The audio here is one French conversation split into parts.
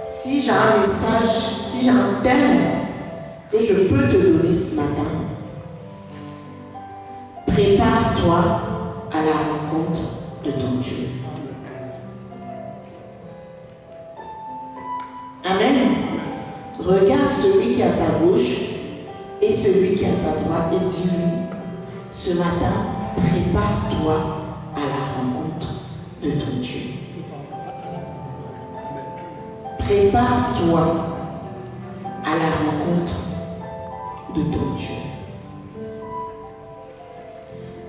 Si j'ai un message, si j'ai un thème que je peux te donner ce matin, prépare-toi à la rencontre de ton Dieu. Amen. Regarde celui qui est à ta gauche et celui qui est à ta droite et dis-lui, ce matin, prépare-toi à la rencontre de ton Dieu. Prépare-toi à la rencontre de ton Dieu.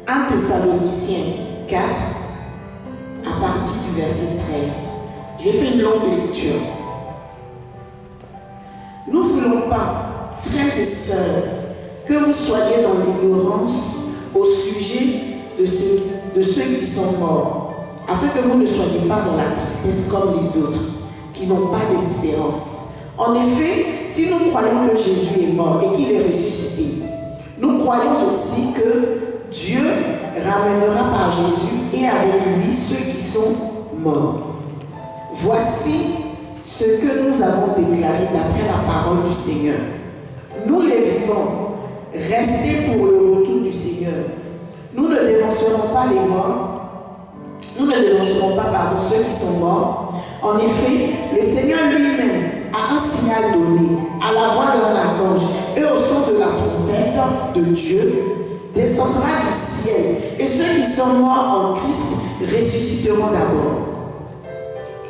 1 Thessaloniciens 4, à partir du verset 13. J'ai fait une longue lecture. Nous ne voulons pas, frères et sœurs, que vous soyez dans l'ignorance au sujet de ceux qui sont morts, afin que vous ne soyez pas dans la tristesse comme les autres, qui n'ont pas d'espérance. En effet, si nous croyons que Jésus est mort et qu'il est ressuscité, nous croyons aussi que Dieu ramènera par Jésus et avec lui ceux qui sont morts. Voici ce que nous avons déclaré d'après la parole du Seigneur. Nous les vivants, restez pour le retour du Seigneur. Nous ne dévancerons pas les morts, nous ne dévancerons pas, ceux qui sont morts. En effet, le Seigneur lui-même a un signal donné à la voix d'un archange et au son de la trompette de Dieu, descendra du ciel et ceux qui sont morts en Christ ressusciteront d'abord.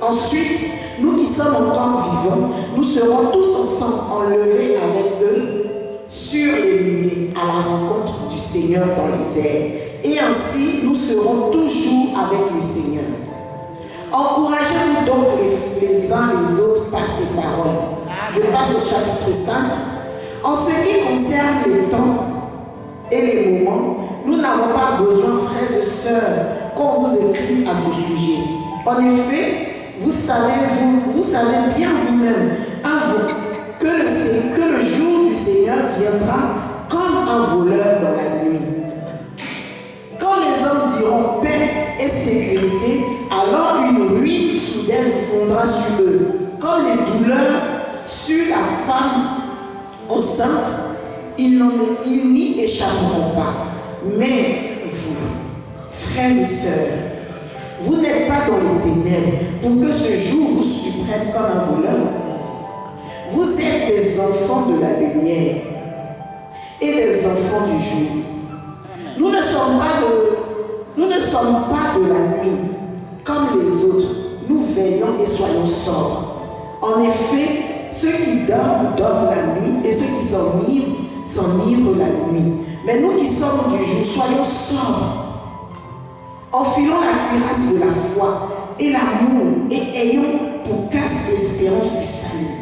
Ensuite, nous qui sommes encore vivants, nous serons tous ensemble enlevés avec eux sur les nuées à la rencontre du Seigneur dans les airs. Et ainsi, nous serons toujours avec le Seigneur. Encouragez-vous donc les uns les autres par ces paroles. Je passe au chapitre 5. En ce qui concerne les temps et les moments, nous n'avons pas besoin, frères et sœurs, qu'on vous écrive à ce sujet. En effet, vous savez bien vous-même, que le jour du Seigneur viendra comme un voleur dans la nuit. Quand les hommes diront paix et sécurité, alors une ruine soudaine fondra sur eux. Comme les douleurs sur la femme enceinte, ils n'y échapperont pas. Mais vous, frères et sœurs, vous n'êtes pas dans les ténèbres pour que ce jour vous surprenne comme un voleur. Vous êtes des enfants de la lumière et des enfants du jour. Nous ne sommes pas de la nuit comme les autres. Nous veillons et soyons sobres. En effet, ceux qui dorment, dorment la nuit et ceux qui s'enivrent la nuit. Mais nous qui sommes du jour, soyons sobres. Enfilons la cuirasse de la foi et l'amour et ayons pour casque l'espérance du salut.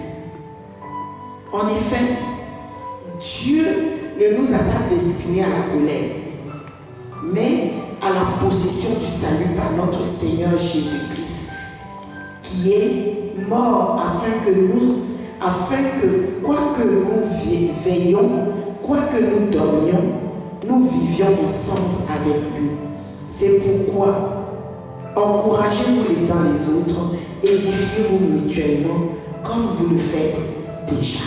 En effet, Dieu ne nous a pas destinés à la colère, mais à la possession du salut par notre Seigneur Jésus-Christ, qui est mort afin que, quoi que nous veillions, quoi que nous dormions, nous vivions ensemble avec lui. C'est pourquoi encouragez-vous les uns les autres, édifiez-vous mutuellement comme vous le faites déjà.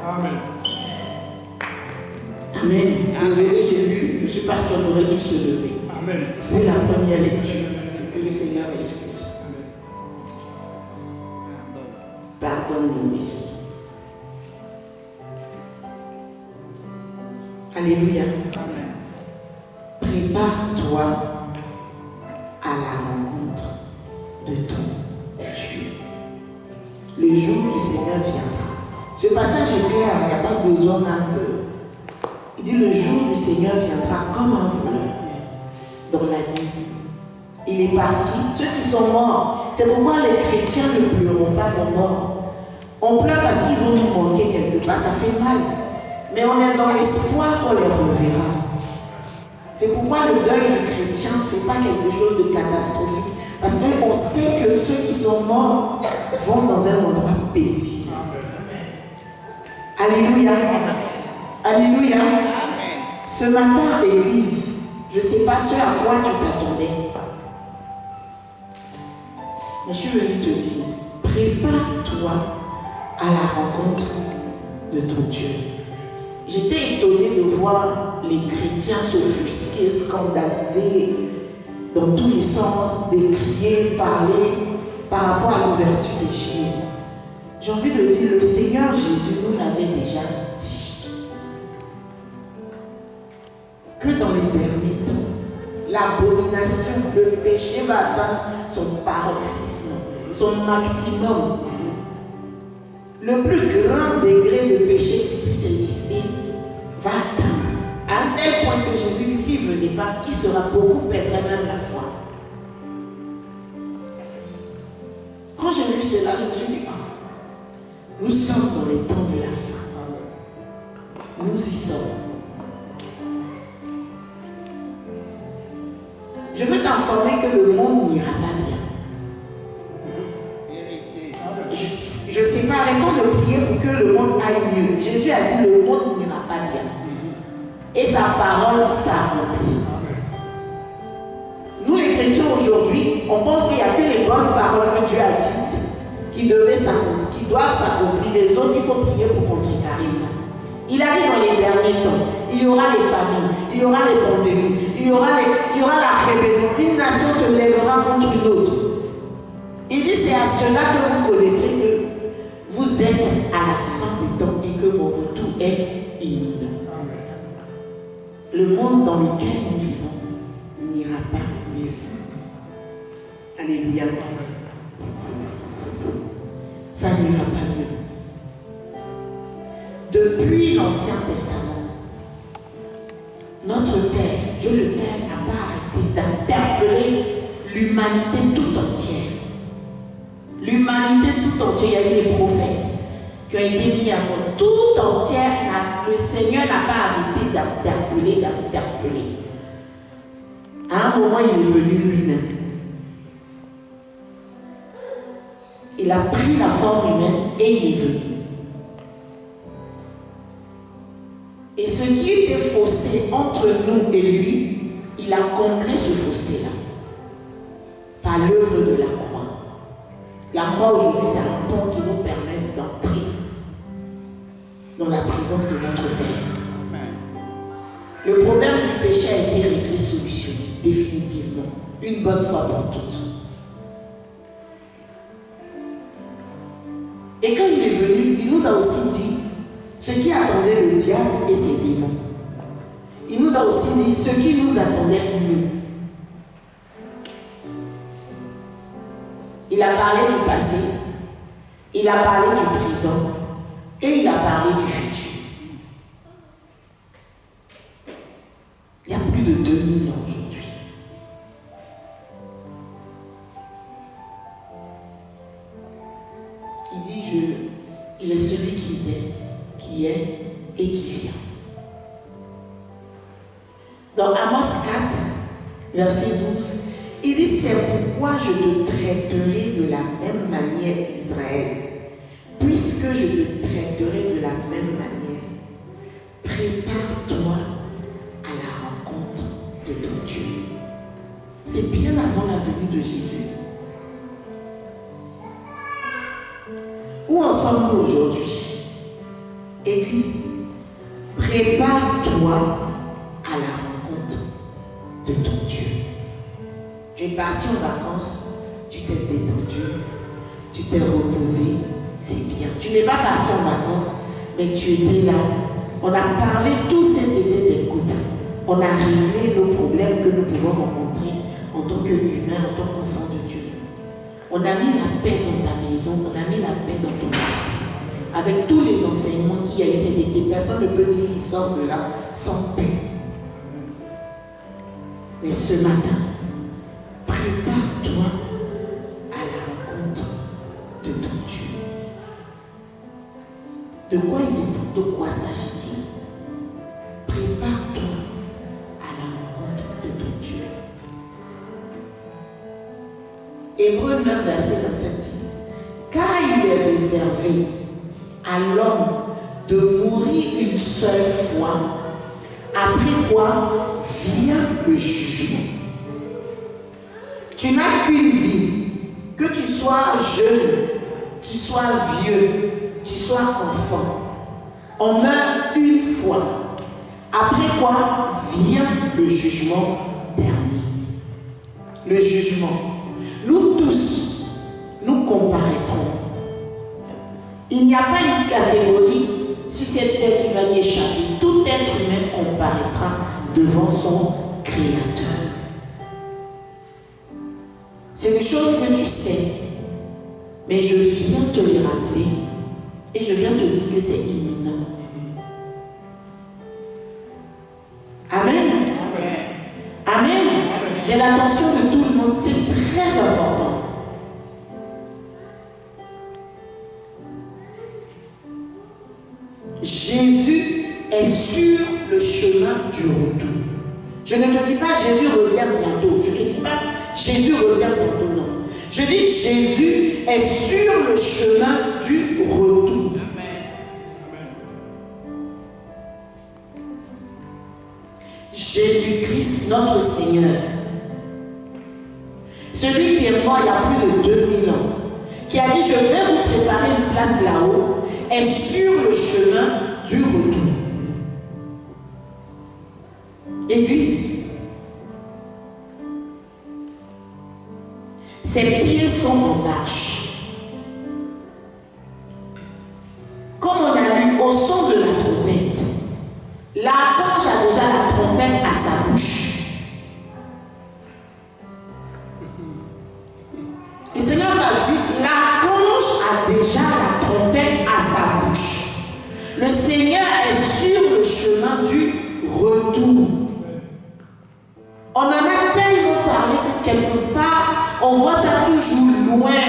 Amen. Amen. Désolé, je suis parti, on aurait dû se lever. Amen. C'est la première lecture. Que le Seigneur excuse. Pardonne-nous, Jésus. Alléluia. Amen. Prépare-toi à la rencontre de ton Dieu. Le jour du Seigneur viendra. Ce passage est clair, il n'y a pas besoin d'un peu. Il dit le jour du Seigneur viendra comme un voleur dans la nuit. Il est parti. Ceux qui sont morts, c'est pourquoi les chrétiens ne pleuront pas nos morts. On pleure parce qu'ils vont nous manquer quelque part, ça fait mal. Mais on est dans l'espoir qu'on les reverra. C'est pourquoi le deuil du chrétien, ce n'est pas quelque chose de catastrophique. Parce qu'on sait que ceux qui sont morts vont dans un endroit paisible. Alléluia. Alléluia. Ce matin, Église, je ne sais pas ce à quoi tu t'attendais. Mais je suis venue te dire, prépare-toi toi à la rencontre de ton Dieu. J'étais étonnée de voir les chrétiens s'offusquer, scandaliser dans tous les sens, décrier, parler par rapport à l'ouverture des cieux. J'ai envie de dire, le Seigneur Jésus nous l'avait déjà dit. Que dans les derniers temps, l'abomination, le péché va atteindre son paroxysme, son maximum. Le plus grand degré de péché qui puisse exister va atteindre. À un tel point que Jésus dit, s'il ne venait pas, qui sera beaucoup perdrait même la foi. Quand j'ai lu cela, je me suis dit, nous sommes dans les temps de la fin. Nous y sommes. Je veux t'informer que le monde n'ira pas bien. Je ne sais pas, arrêtons de prier pour que le monde aille mieux. Jésus a dit, le monde n'ira pas bien. Et sa parole s'accomplit. Nous les chrétiens aujourd'hui, on pense qu'il n'y a que les bonnes paroles que Dieu a dites qui doivent s'accomplir. Les autres, il faut prier pour contrecarrer. Il a dit dans les derniers temps, il y aura les famines, il y aura les pandémies, il y aura la rébellion. Une nation se lèvera contre une autre. Il dit, c'est à cela que vous connaîtrez que vous êtes à la fin des temps et que mon retour est imminent. Le monde dans lequel nous vivons n'ira pas mieux. Alléluia. Ça n'ira pas mieux. Depuis l'Ancien Testament, notre Père, Dieu le Père, n'a pas arrêté d'interpeller l'humanité tout entière. L'humanité tout entière, il y a eu les prophètes qui ont été mis à mort. Tout entière, le Seigneur n'a pas arrêté d'interpeller. À un moment, il est venu lui-même. Il a pris la forme humaine et il est venu. Et ce qui était fossé entre nous et lui, il a comblé ce fossé-là par l'œuvre de la croix. La croix aujourd'hui, c'est un pont qui nous permet d'entrer dans la présence de notre Père. Le problème du péché a été réglé, solutionné, définitivement, une bonne fois pour toutes. Et quand il est venu, il nous a aussi dit ce qui attendait le diable et ses démons. Il nous a aussi dit ce qui nous attendait nous. Il a parlé du passé, il a parlé du présent et il a parlé du futur. Il y a plus de 2000 ans aujourd'hui. Il dit, il est celui qui était, qui est et qui vient. Dans Amos 4, verset 12, il dit, c'est pourquoi je te traiterai de la même manière, Israël. Puisque je te traiterai de la même manière, prépare-toi à la rencontre de ton Dieu. C'est bien avant la venue de Jésus. Où en sommes-nous aujourd'hui? Église, prépare-toi à la rencontre de ton Dieu. Tu es parti en vacances, tu t'es détendu, tu t'es reposé, c'est bien. Tu n'es pas parti en vacances, mais tu étais là. On a parlé tout cet été des couples. On a réglé nos problèmes que nous pouvons rencontrer en tant qu'humains, en tant qu'enfants de Dieu. On a mis la paix dans ta maison, on a mis la paix dans ton esprit. Avec tous les enseignements qu'il y a eu cet été, personne ne peut dire qu'il sort de là sans paix. Mais ce matin, prépare-toi à la rencontre de ton Dieu. De quoi s'agit-il? Prépare-toi à la rencontre de ton Dieu. Hébreux 9, verset 27 dit, car il est réservé à l'homme de mourir une seule fois, après quoi vient le jugement. Tu n'as qu'une vie, que tu sois jeune, tu sois vieux, tu sois enfant. On meurt une fois. Après quoi vient le jugement dernier. Le jugement. Nous tous, nous comparaîtrons. Il n'y a pas une catégorie sur cette terre qui va y échapper. Tout être humain comparaîtra devant son Créateur. C'est des choses que tu sais. Mais je viens te les rappeler et je viens te dire que c'est imminent. Amen. Amen. J'ai l'attention de tout le monde. C'est très important. Jésus est sur le chemin du retour. Je ne te dis pas Jésus revient bientôt. Je ne te dis pas Jésus revient bientôt. Non. Je dis Jésus est sur le chemin du retour. Jésus-Christ, notre Seigneur, celui qui est mort il y a plus de 2000 ans, qui a dit je vais vous préparer une place là-haut, est sur le chemin du retour. Église, ses pieds sont en marche. Comme on a lu au son de la trompette, l'archange a déjà la trompette à sa bouche. Le Seigneur m'a dit, l'archange a déjà la trompette à sa bouche. Le Seigneur est sur le chemin du retour. On en a tellement parlé que quelque part, on voit ça toujours loin.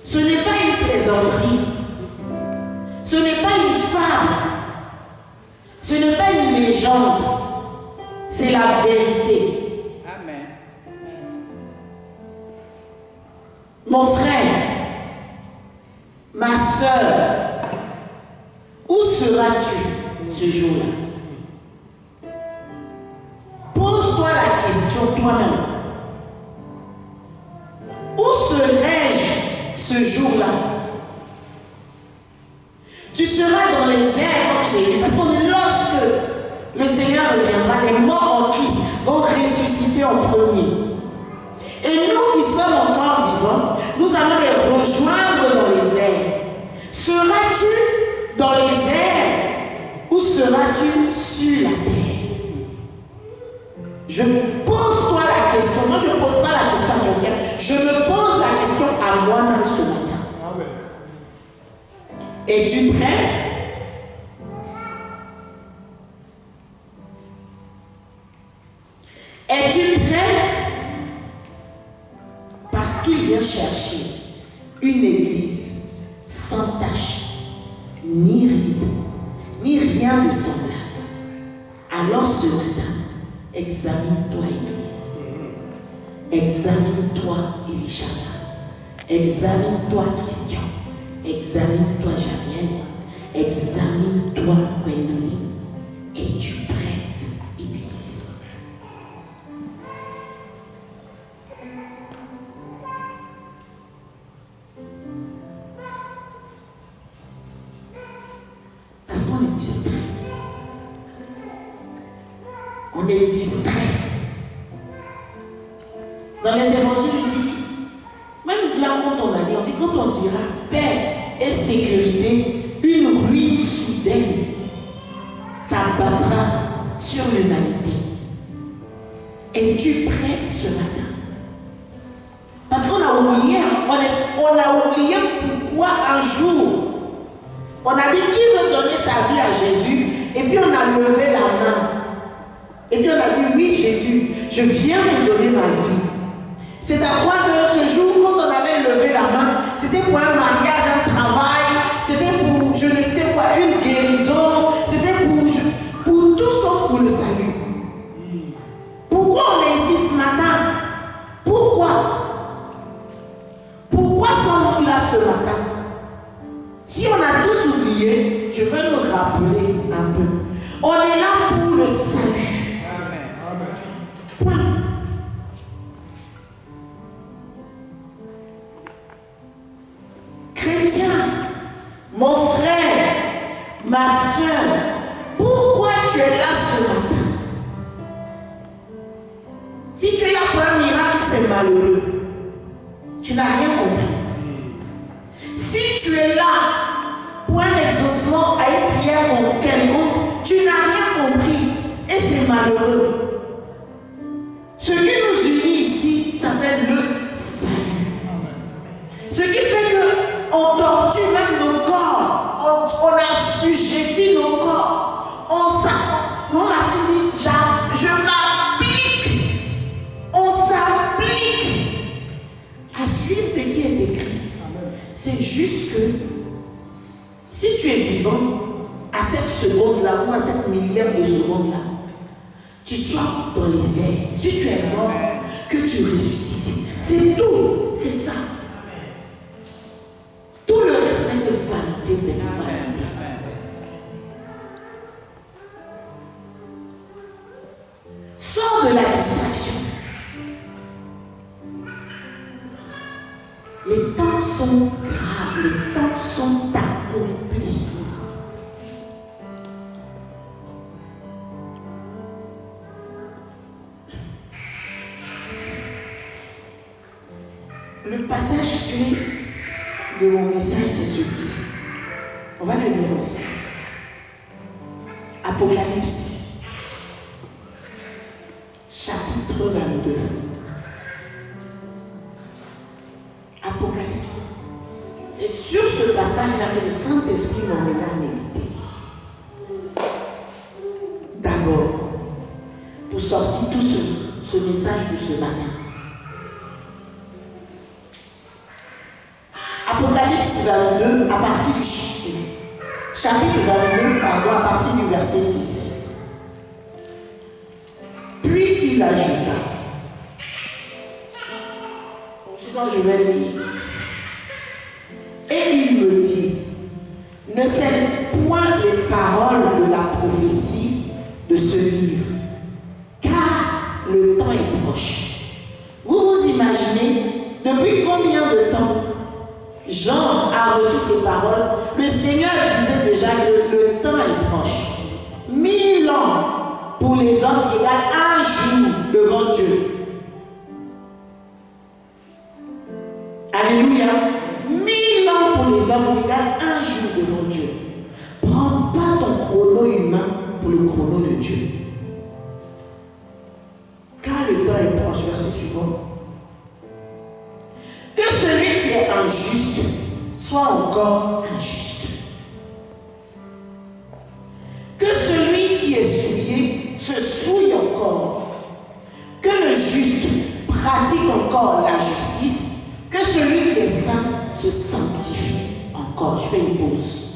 Ce n'est pas une plaisanterie. Ce n'est pas une fable. Ce n'est pas une légende. C'est la vérité. Amen. Mon frère, ma soeur, où seras-tu ce jour-là? Pose-toi la question toi-même. Où serai-je ce jour-là? Tu seras dans les airs, comme j'ai dit, parce que lorsque le Seigneur reviendra, les morts en Christ vont ressusciter en premier. Et nous qui sommes encore vivants, nous allons les rejoindre dans les airs. Seras-tu dans les airs ou seras-tu sur la terre? Je pose-toi la question. Moi, je ne pose pas la question à quelqu'un. Je me pose la question à moi-même ce matin. Amen. Es-tu prêt? Es-tu prêt? Parce qu'il vient chercher une église sans tache, ni ride, ni rien de semblable. Alors ce matin, examine-toi, Église. Examine-toi, Elishama. Examine-toi, Christian. Examine-toi, Jamiel. Examine-toi, Gwendoline. Es-tu prête, Église? Parce qu'on est distrait. On est distrait. Dans les évangiles, il dit, même là quand on a dit, on dit quand on dira paix et sécurité, une ruine soudaine s'abattra sur l'humanité. Es-tu prêt ce matin? Parce qu'on a oublié, on a oublié pourquoi un jour, on a dit qui veut donner sa vie à Jésus, et puis on a levé la main. Et puis on a dit oui Jésus, je viens te donner ma vie. C'est à quoi que ce jour, quand on avait levé la main, c'était pour un mariage, un travail, c'était pour je ne sais quoi, une guérison, c'était pour tout sauf pour le salut. Pourquoi on est ici ce matin? Pourquoi? Pourquoi sommes-nous là ce matin? Si on a tous oublié, je veux nous rappeler un peu. On est là pour le salut. Point. Mon frère, ma soeur, pourquoi tu es là ce matin? Si tu es là pour un miracle, c'est malheureux. Tu n'as rien compris. Si tu es là pour un exaucement à une prière quelconque, tu n'as rien compris. Et c'est malheureux. Ce qui nous unit ici s'appelle le salut. Ce qui fait qu'on torture même nos corps, on assujettit nos corps. On a dit, je m'applique. On s'applique à suivre ce qui est écrit. C'est juste que si tu es vivant à cette seconde-là ou à cette millième de seconde-là, tu sois dans les airs. Si tu es mort, que tu ressuscites. C'est tout. C'est ça. Tout le reste n'est que vanité, des vanités. Sors de la distraction. Les temps sont graves, les temps sont accomplis. Le passage clé de mon message, c'est celui-ci. On va le lire ensemble. Apocalypse, chapitre 22. Apocalypse. C'est sur ce passage-là que le Saint-Esprit m'emmena à méditer. D'abord, pour sortir tout ce message de ce matin. Apocalypse 22, à partir du chapitre 22, à partir du verset 10. Puis il ajouta, sinon je vais lire, et il me dit, ne scelle point les paroles de la prophétie de ce livre, car le temps est proche. Vous vous imaginez depuis combien de temps Jean a reçu ces paroles? Le Seigneur disait déjà que le temps est proche. 1000 ans pour les hommes égale un jour devant Dieu. Alléluia. 1000 ans pour les hommes égale un jour devant Dieu. Prends pas ton chrono humain pour le chrono de Dieu. Car le temps est proche. Verset suivant. Que celui qui est injuste soit encore injuste. Que celui qui est souillé se souille encore. Que le juste pratique encore la justice. Que celui qui est saint se sanctifie encore. Je fais une pause.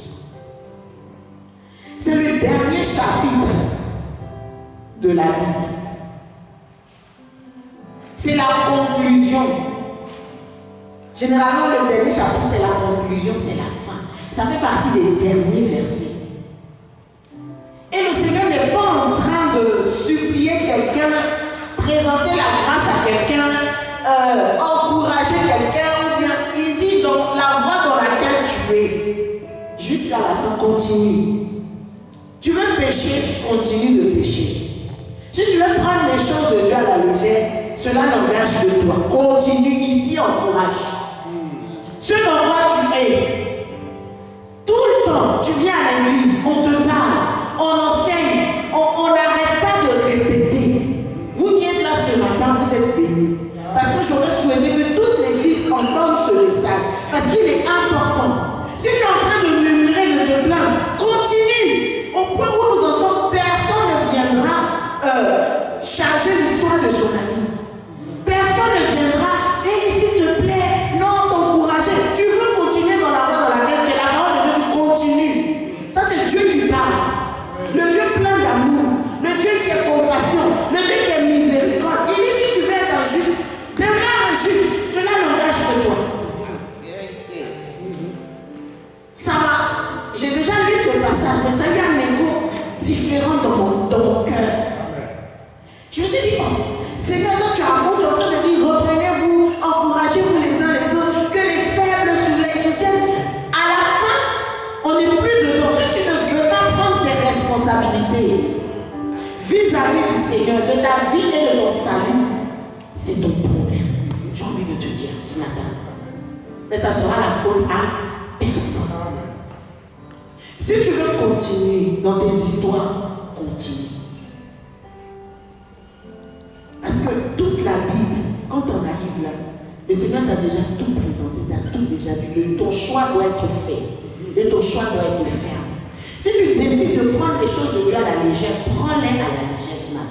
C'est le dernier chapitre de la Bible. C'est la conclusion. Généralement, le dernier chapitre, c'est la conclusion, c'est la fin. Ça fait partie des derniers versets. Et le Seigneur n'est pas en train de supplier quelqu'un, présenter la grâce à quelqu'un, encourager quelqu'un, ou bien il dit dans la voie dans laquelle tu es, jusqu'à la fin, continue. Tu veux pécher, continue de pécher. Si tu veux prendre les choses de Dieu à la légère, cela n'engage que toi. Continue, il dit encourage. Ce dans quoi tu es, tout le temps, tu viens à l'église, on te parle, on enseigne, on n'arrête pas de répéter. Vous qui êtes là ce matin, vous êtes bénis. Parce que j'aurais souhaité que toute l'église entende ce message. Parce qu'il est important. Si tu es en train de murmurer, de te plaindre, continue. Au point où nous en sommes, personne ne viendra charger l'histoire de son ami. Personne ne viendra. Et s'il te plaît, non, t'encourager. Tu veux continuer dans la voie dans laquelle tu es, la parole de Dieu continue. Ça, c'est Dieu qui parle. Le Dieu plein d'amour. Le Dieu qui est compassion. Le Dieu qui est miséricorde. Il dit, si tu veux être injuste, demeure injuste. Cela n'engage que toi. Ça va. J'ai déjà lu ce passage, mais ça y a un écho différent dans mon cœur. Je me suis dit, oh, Seigneur, donc tu as beau, tu es en train de dire, reprenez-vous, encouragez-vous les uns les autres, que les faibles les soutiennent. À la fin, j'ai envie de te dire ce matin. Mais ça sera la faute à personne. Si tu veux continuer dans tes histoires, continue. Parce que toute la Bible, quand on arrive là, le Seigneur t'a déjà tout présenté, t'a tout déjà vu. Ton choix doit être fait. Et ton choix doit être ferme. Si tu décides de prendre les choses de Dieu à la légère, prends-les à la légère ce matin.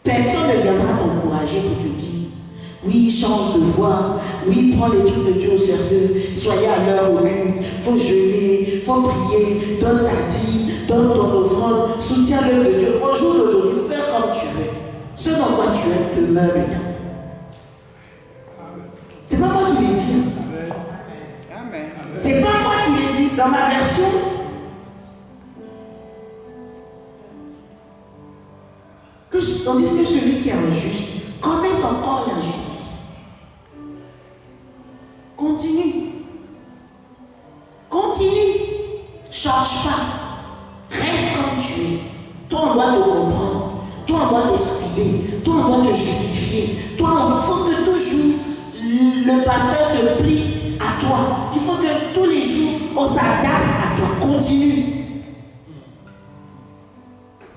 Personne ne viendra t'encourager pour te dire, oui, change de voie, oui, prends les trucs de Dieu au sérieux, soyez à l'heure au culte, il faut jeûner, il faut prier, donne ta dîme, donne ton offrande, soutiens l'œuvre de Dieu. Au jour d'aujourd'hui, fais comme tu veux. Ce dans quoi tu es, demeure là. C'est pas moi qui l'ai dit. C'est pas moi qui l'ai dit. Dans ma version, tandis que celui qui est injuste commet encore l'injustice. Continue. Continue. Change pas. Reste comme tu es. Toi, on doit te comprendre. Toi, on doit t'excuser. Toi, on doit te justifier. Toi, il faut que toujours le pasteur se plie à toi. Il faut que tous les jours, on s'adapte à toi. Continue.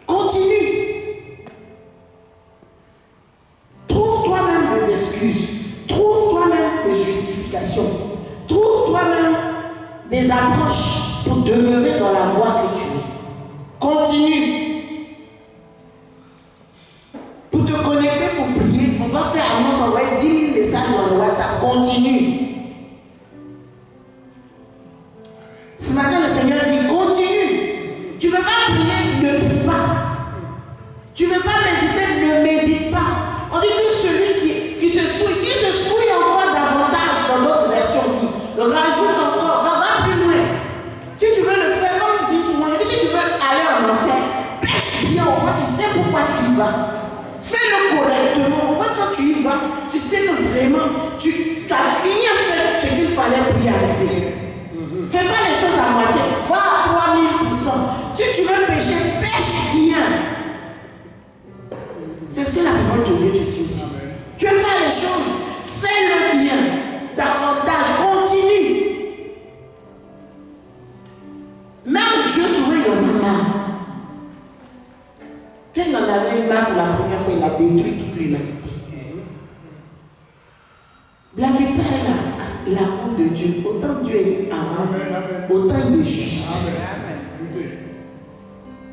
Continue. Trouve toi-même des excuses. Trouve toi-même des justifications. Trouve toi-même des approches pour demeurer dans la voie que tu es. Continue. Pour te connecter, pour prier, on doit faire à nous envoyer 10 000 messages dans le WhatsApp. Continue. Ce matin, le Seigneur dit, continue. Tu ne veux pas prier, ne prie pas. Tu ne veux pas méditer, ne médite pas. On dit que celui qui se souille encore davantage dans notre version dit, rajoute encore, va plus loin. Si tu veux le faire, comme dit souvent, si tu veux aller en enfer, pêche bien, au moins tu sais pourquoi tu y vas. Fais-le correctement, au moins quand tu y vas, tu sais que vraiment, tu as bien fait ce qu'il fallait pour y arriver. Fais pas les choses à moitié, va à 3000%. Si tu veux pêcher, pêche bien. C'est ce que la parole de Dieu te dit aussi. Tu veux faire les choses, fais-le bien. Davantage, continue. Même Dieu souvent il en a marre. Quand il en avait marre pour la première fois, il a détruit toute l'humanité. Blaguez pas l'amour de Dieu. Autant Dieu est amour, autant il est juste.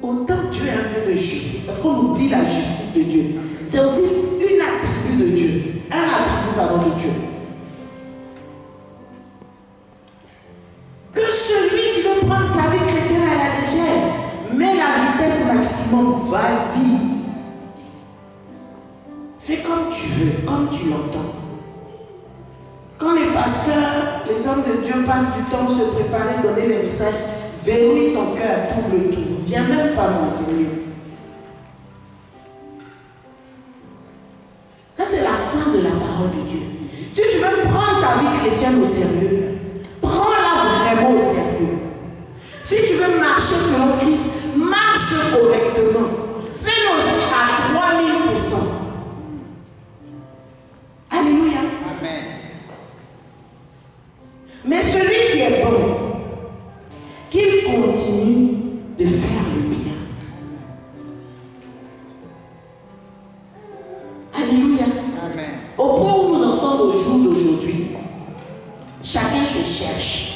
Autant Dieu est un Dieu de justice. Parce qu'on oublie la justice de Dieu. C'est aussi une attribut de Dieu. Un attribut de Dieu. Que celui qui veut prendre sa vie chrétienne à la légère, mets la vitesse maximum, vas-y. Fais comme tu veux, comme tu l'entends. Quand les pasteurs, les hommes de Dieu passent du temps à se préparer, donner les messages, verrouille ton cœur, trouble tout. Viens même pas m'enseigner. Ça, c'est la fin de la parole de Dieu. Si tu veux prendre ta vie chrétienne au sérieux, prends-la vraiment au sérieux. Si tu veux marcher selon Christ, marche correctement. Fais-le aussi à 3000%. Alléluia. Amen. Mais celui qui est bon, qu'il continue de faire le bien. Alléluia. Amen. Au point où nous en sommes au jour d'aujourd'hui, chacun se cherche.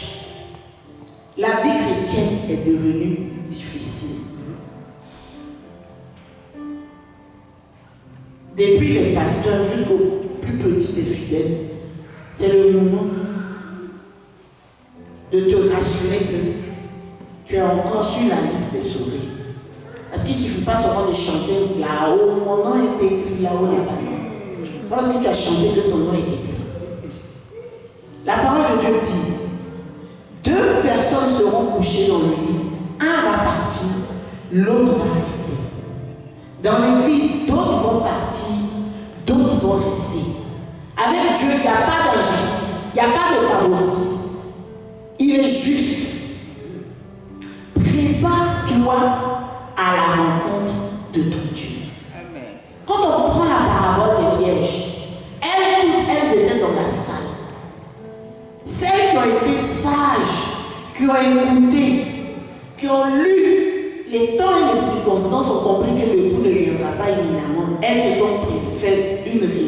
La vie chrétienne est devenue difficile. Depuis les pasteurs jusqu'aux plus petits des fidèles, c'est le moment de te rassurer que tu es encore sur la liste des sauvés. Parce qu'il ne suffit pas seulement de chanter là-haut, mon nom est écrit là-haut, là-bas. C'est pas parce que tu as chanté que ton nom est écrit. La parole de Dieu dit, 2 personnes seront couchées dans le lit, un va partir, l'autre va rester. Dans l'église, d'autres vont partir, d'autres vont rester. Avec Dieu, il n'y a pas d'injustice, il n'y a pas de favoritisme. Il est juste. Prépare-toi à la rencontre de ton Dieu. Amen. Quand on prend la parabole des vierges,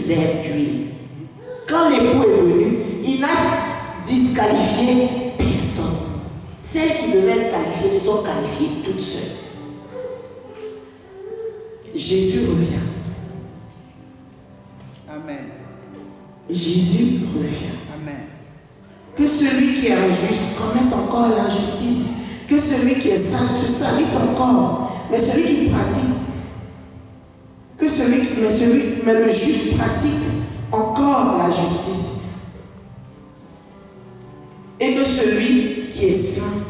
réserve d'huile. Quand l'époux est venu, il n'a disqualifié personne. Celles qui devaient être qualifiées se sont qualifiées toutes seules. Jésus revient. Amen. Jésus revient. Amen. Que celui qui est injuste commette encore l'injustice. Que celui qui est saint se salisse encore. Mais celui qui pratique, mais le juste pratique encore la justice. Et que celui qui est saint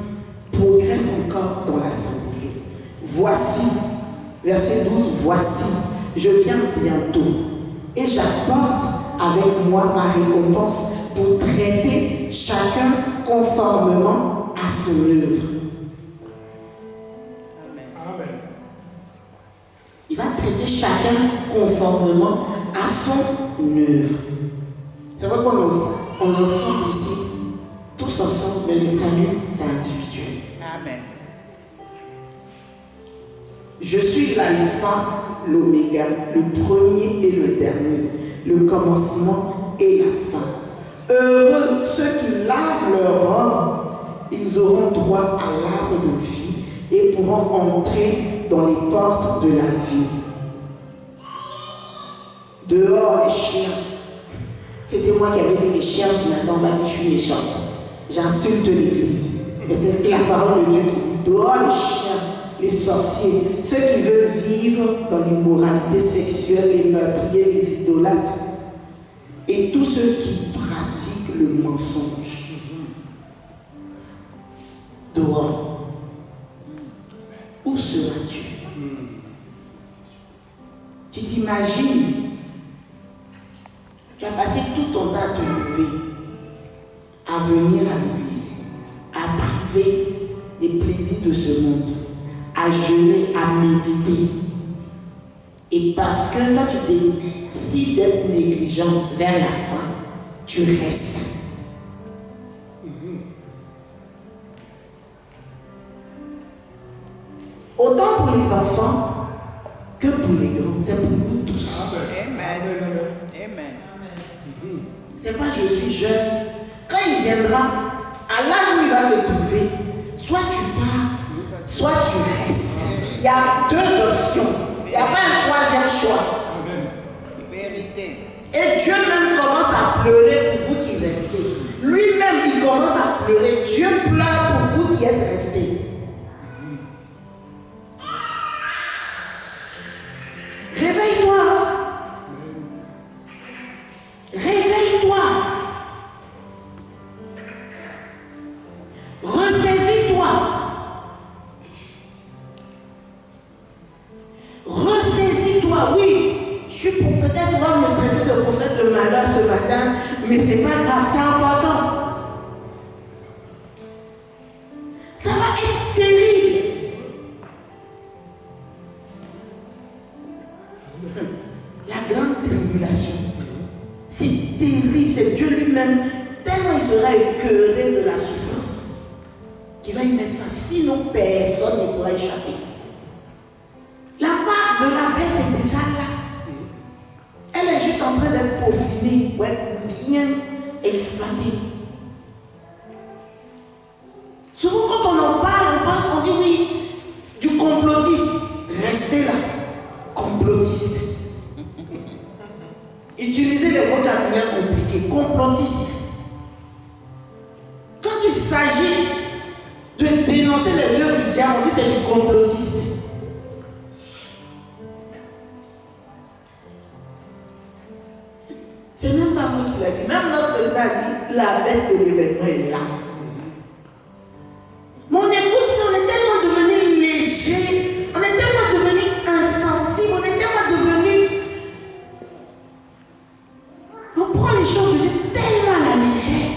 progresse encore dans la sainteté. Voici, verset 12, voici, je viens bientôt et j'apporte avec moi ma récompense pour traiter chacun conformément à son œuvre. Amen. Il va traiter chacun conformément à son œuvre. C'est vrai qu'on est ensemble ici, tous ensemble, mais le salut, c'est individuel. Amen. Je suis l'alpha, l'oméga, le premier et le dernier, le commencement et la fin. Heureux ceux qui lavent leur robe, ils auront droit à l'arbre de vie et pourront entrer dans les portes de la vie. Dehors les chiens. C'était moi qui avais dit les chiens, ce matin, je suis méchante. J'insulte l'Église. Mais c'est la parole de Dieu qui dit dehors les chiens, les sorciers, ceux qui veulent vivre dans l'immoralité sexuelle, les meurtriers, les idolâtres, et tous ceux qui pratiquent le mensonge. Dehors. Où seras-tu? Tu t'imagines, tu as passé tout ton temps à te lever, à venir à l'église, à priver des plaisirs de ce monde, à jeûner, à méditer. Et parce que toi tu décides d'être négligent vers la fin, tu restes. Autant pour les enfants que pour les grands, c'est pour nous tous. Amen. Amen. C'est pas je suis jeune. Quand il viendra, à l'âge où il va te trouver, soit tu pars, soit tu restes. Il y a deux options. Il n'y a pas un troisième choix. Vérité. Et Dieu même commence à pleurer pour vous qui restez. Lui-même, il commence à pleurer. Dieu pleure pour vous qui êtes restés. Réveille-toi. Réveille-toi. Ressaisis-toi. Ressaisis-toi. Oui, je suis pour peut-être voir me traiter de prophète de malheur ce matin, mais c'est pas grave, c'est important. Ça va être terrible. La grande tribulation, c'est terrible, c'est Dieu lui-même, tellement il sera écœuré de la souffrance, qu'il va y mettre fin, sinon personne ne pourra échapper. La part de la bête est déjà là. Elle est juste en train d'être peaufinée pour être bien exploitée. Souvent quand on en parle, on dit oui, du complotiste. Restez là, complotiste. Utilisez les vocabulaires compliqués, complotiste. Quand il s'agit de dénoncer les œuvres du diable, on dit c'est du complotiste. C'est même pas moi qui l'a dit. Même notre président a dit la bête de l'événement est là. Mais on écoute ça, on est tellement devenu léger, on est tellement devenu insensible, on est tellement devenu. On prend les choses de Dieu tellement à la légère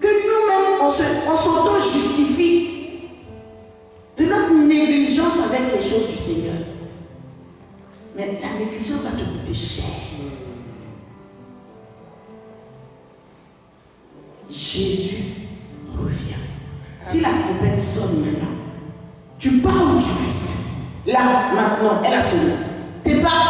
que nous-mêmes on s'auto-justifie de notre négligence avec les choses du Seigneur. Mais la négligence va te coûter cher. Jésus revient. Si la trompette sonne maintenant, tu pars ou tu restes? Là, maintenant, elle a sonné. T'es parti.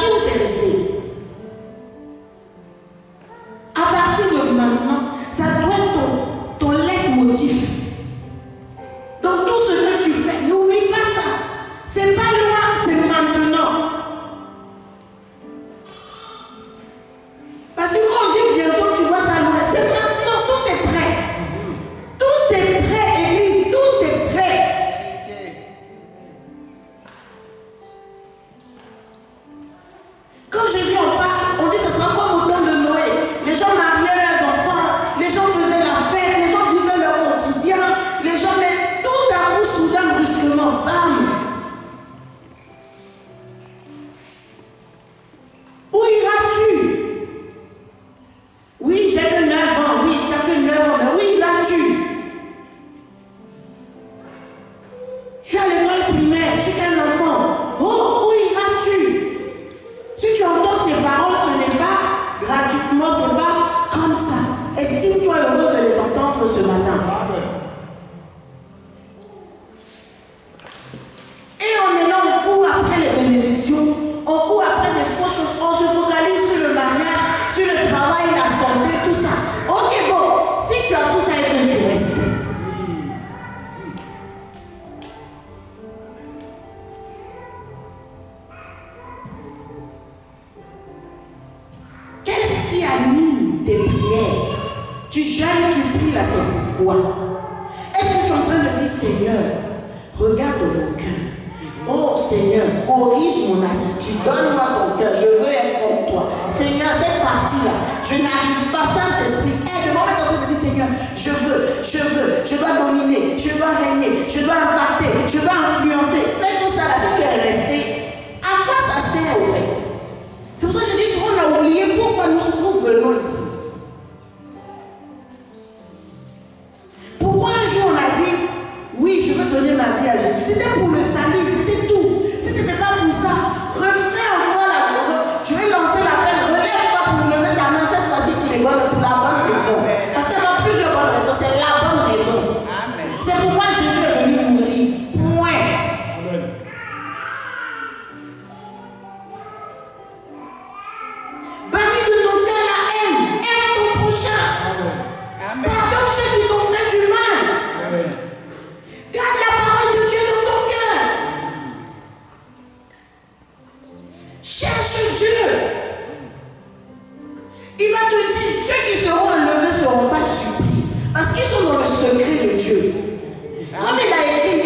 jeûnes, tu pries là, c'est pourquoi? Est-ce que tu es en train de dire, Seigneur, regarde mon cœur. Oh Seigneur, corrige mon attitude, donne-moi ton cœur, je veux être comme toi. Seigneur, cette partie-là, je n'arrive pas, Saint-Esprit, aide-moi à être en train de dire, Seigneur, je dois dominer, je dois régner, je dois impacter, je dois influencer. Fais tout ça là, ce qui est resté. À quoi ça sert au fait? C'est pour ça que je dis souvent, on a oublié pourquoi nous venons ici. Pourquoi un jour on a dit, oui, je veux donner ma vie à Jésus. C'était pour le salut, c'était tout. Si ce n'était pas pour ça, refais encore la. Je vais lancer l'appel, relève-toi pour lever ta main cette fois-ci pour la bonne raison. Parce qu'il y a plusieurs bonnes raisons, c'est la bonne raison. C'est pourquoi Jésus est venu mourir. Point. Bannis de ton cœur la haine, aime ton prochain. Pardonne ceux qui t'ont fait du mal. Garde la parole de Dieu dans ton cœur. Cherche Dieu. Il va te dire, ceux qui seront enlevés ne seront pas surpris. Parce qu'ils sont dans le secret de Dieu. Comme il a écrit,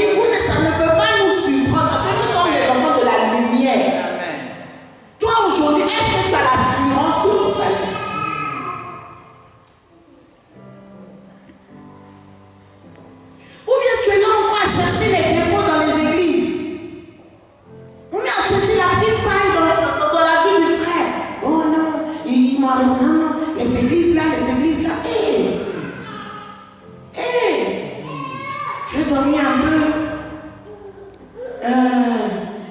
ça ne peut pas nous surprendre parce que nous sommes les enfants de la lumière. Toi aujourd'hui, est-ce que tu as l'assurance de ton salut? Ou bien tu es là encore à chercher les défauts dans les églises. Ou bien à chercher la petite paille dans la vie du frère. Oh non, non, les églises là. Je vais dormir un peu.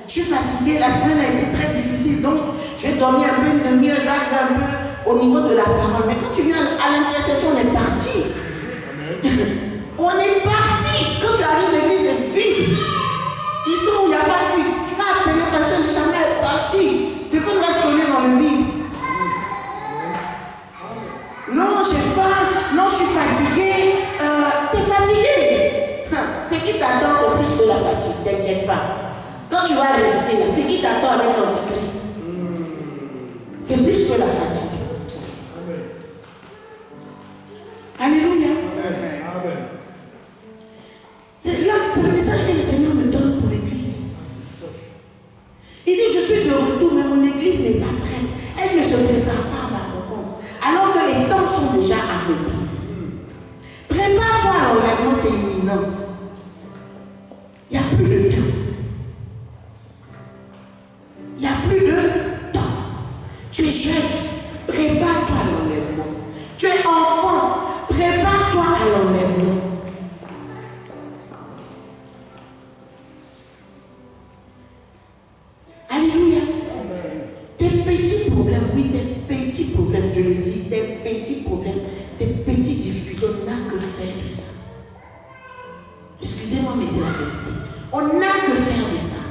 Je suis fatiguée, la semaine a été très difficile, donc je vais dormir un peu, une demi-heure, je vais arriver un peu au niveau de la parole. Mais quand tu viens à l'intercession, on est parti. On est parti. Quand tu arrives, l'église est vide. Ils sont où il n'y a pas de vie. Tu vas appeler le pasteur, le jamais est parti. Des fois, il va sonner dans le vide. Non, j'ai faim. Non, je suis fatiguée. T'es fatigué. Ce qui t'attend, c'est plus que la fatigue. T'inquiète pas. Quand tu vas rester là, ce qui t'attend avec l'Antichrist, c'est plus que la fatigue. Alléluia. C'est le message que le Seigneur me donne pour l'église. Il dit, je suis de retour, mais mon église n'est pas prête. Elle ne se prépare pas à ma rencontre. Alors que les temps sont déjà affaiblis. Prépare-toi à l'enlèvement, c'est imminent. Il n'y a plus de temps. Il n'y a plus de temps. Tu es jeune, prépare-toi à l'enlèvement. Tu es enfant, prépare-toi à l'enlèvement. Alléluia. Tes petits problèmes, oui, tes petits problèmes, je le dis, tes petits problèmes, tes petites difficultés, on n'a que faire de ça. Excusez-moi, mais c'est la vérité. On n'a que faire de ça.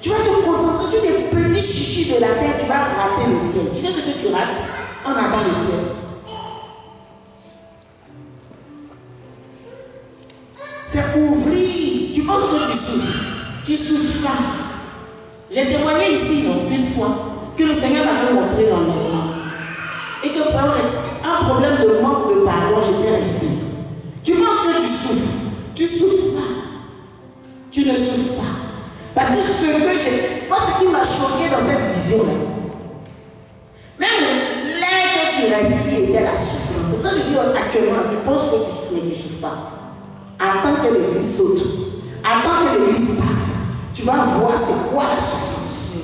Tu vas te concentrer sur des petits chichis de la terre, tu vas rater le ciel. Tu sais ce que tu rates en ratant le ciel? C'est ouvrir. Tu penses que tu souffres. Tu ne souffres pas. J'ai témoigné ici, non, une fois, que le Seigneur m'avait montré l'enlèvement. Et que pour un problème de manque de pardon, j'étais restée. Tu penses que tu souffres. Tu ne souffres pas. Tu ne souffres pas. Parce que moi, ce qui m'a choqué dans cette vision-là, même l'air que tu respires était la souffrance. C'est pour ça que je dis actuellement, tu penses que tu souffres, mais tu ne souffres pas. Attends que l'église saute. Attends que l'église parte. Tu vas voir c'est quoi la souffrance.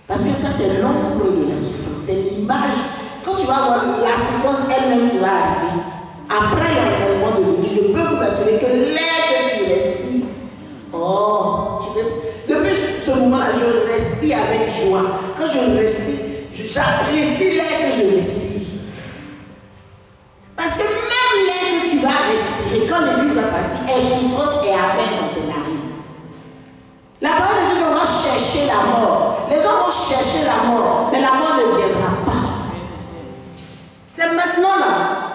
Parce que ça, c'est l'ombre de la souffrance. C'est l'image. Quand tu vas voir la souffrance elle-même qui va arriver, après l'enlèvement de l'église, je peux vous assurer que l'air que tu respires, depuis ce moment-là, je respire avec joie. Quand je respire, j'apprécie l'air que je respire. Parce que même l'air que tu vas respirer, quand l'église va partir, est souffrance et appel dans tes narines. La parole de Dieu, on va chercher la mort. Les gens vont chercher la mort, mais la mort ne viendra pas. C'est maintenant là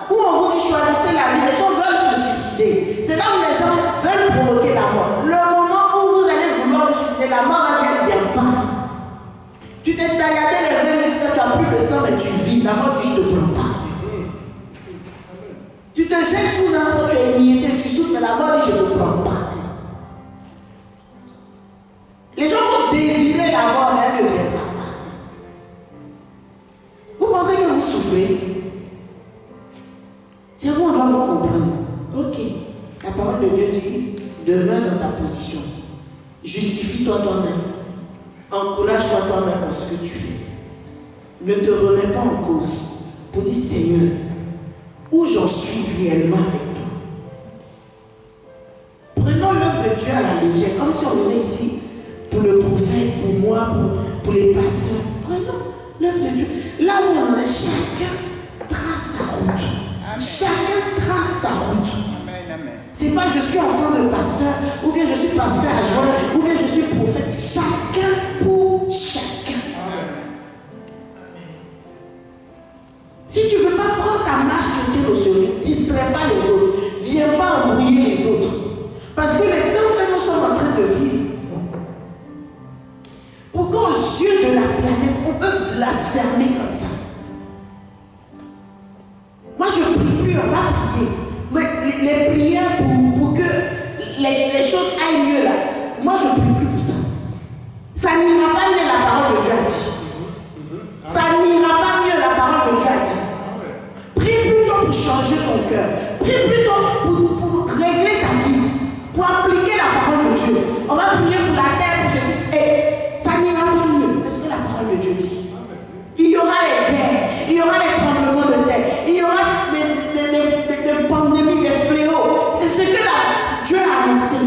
où on vous dit choisissez la vie. Les gens veulent se suicider. C'est là où les gens veulent provoquer la mort. Le moment où vous allez vouloir vous suicider, la mort elle ne vient pas. Tu t'es tailladé les veines, tu n'as plus de sang, mais tu vis. dis, la mort dit je ne te prends pas. Tu te jettes sous un pont, tu es émietté, tu souffres, mais la mort dit je ne te prends pas. Les gens vont désirer la mort, mais elle ne viendra pas. Vous pensez que vous souffrez? C'est vous, on doit vous comprendre. Ok, la parole de Dieu dit, demeure dans ta position. Justifie-toi toi-même. Encourage-toi toi-même dans ce que tu fais. Ne te remets pas en cause pour dire Seigneur, où j'en suis réellement avec toi. Prenons l'œuvre de Dieu à la légère, comme si on venait ici pour le prophète, pour moi, pour les pasteurs. Prenons l'œuvre de Dieu. Là où on est, chacun trace sa route. Amen. Chacun trace sa route. C'est pas je suis enfant de pasteur, ou bien je suis pasteur adjoint, ou bien je suis prophète. Chacun pour chacun. Si tu ne veux pas prendre ta marche chrétienne au sérieux, ne distrais pas les autres. Viens pas embrouiller les autres. Parce que les temps que nous sommes en train de vivre, pour qu'aux yeux de la planète, on peut blasphémer comme ça. Moi je ne prie plus, on va prier. Mais les prières pour que les choses aillent mieux là, moi je ne prie plus pour ça. Ça n'ira pas mieux, la parole de Dieu a dit. Ça n'ira pas mieux, la parole de Dieu a dit. Prie plutôt pour changer ton cœur. Prie plutôt pour régler ta vie. Pour appliquer la parole de Dieu. On va prier pour la terre, pour ceci. Et ça n'ira pas mieux. C'est ce que la parole de Dieu dit. Il y aura les guerres, il y aura les tremblements de terre, il y aura des pandémies, des fléaux. C'est ce que Dieu a annoncé.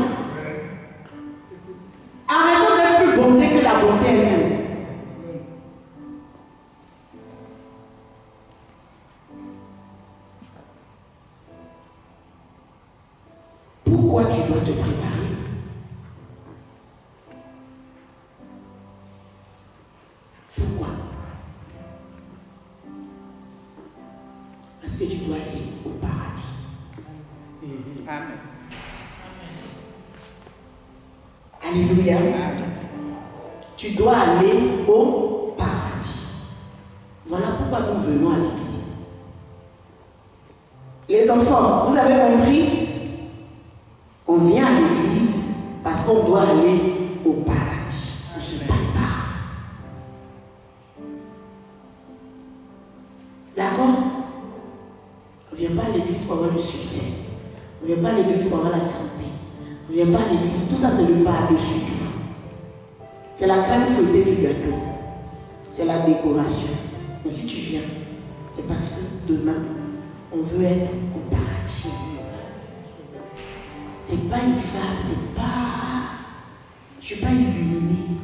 Arrêtons d'être plus bonté que la bonté elle-même. Pourquoi tu dois te préparer? Pourquoi? Parce que tu dois aller au paradis. Amen. Alléluia. Amen. Tu dois aller au paradis. Voilà pourquoi nous venons à l'église. Les enfants, vous avez compris? On vient à l'église parce qu'on doit aller au paradis. On se prépare. D'accord? On ne vient pas à l'église pour avoir le succès. On ne vient pas à l'église pour avoir la santé. On ne vient pas à l'église. Tout ça, c'est le par-dessus tout. C'est la crème fouettée du gâteau. C'est la décoration. Mais si tu viens, c'est parce que demain, on veut être au paradis. C'est pas une femme, c'est pas... Je ne suis pas illuminée.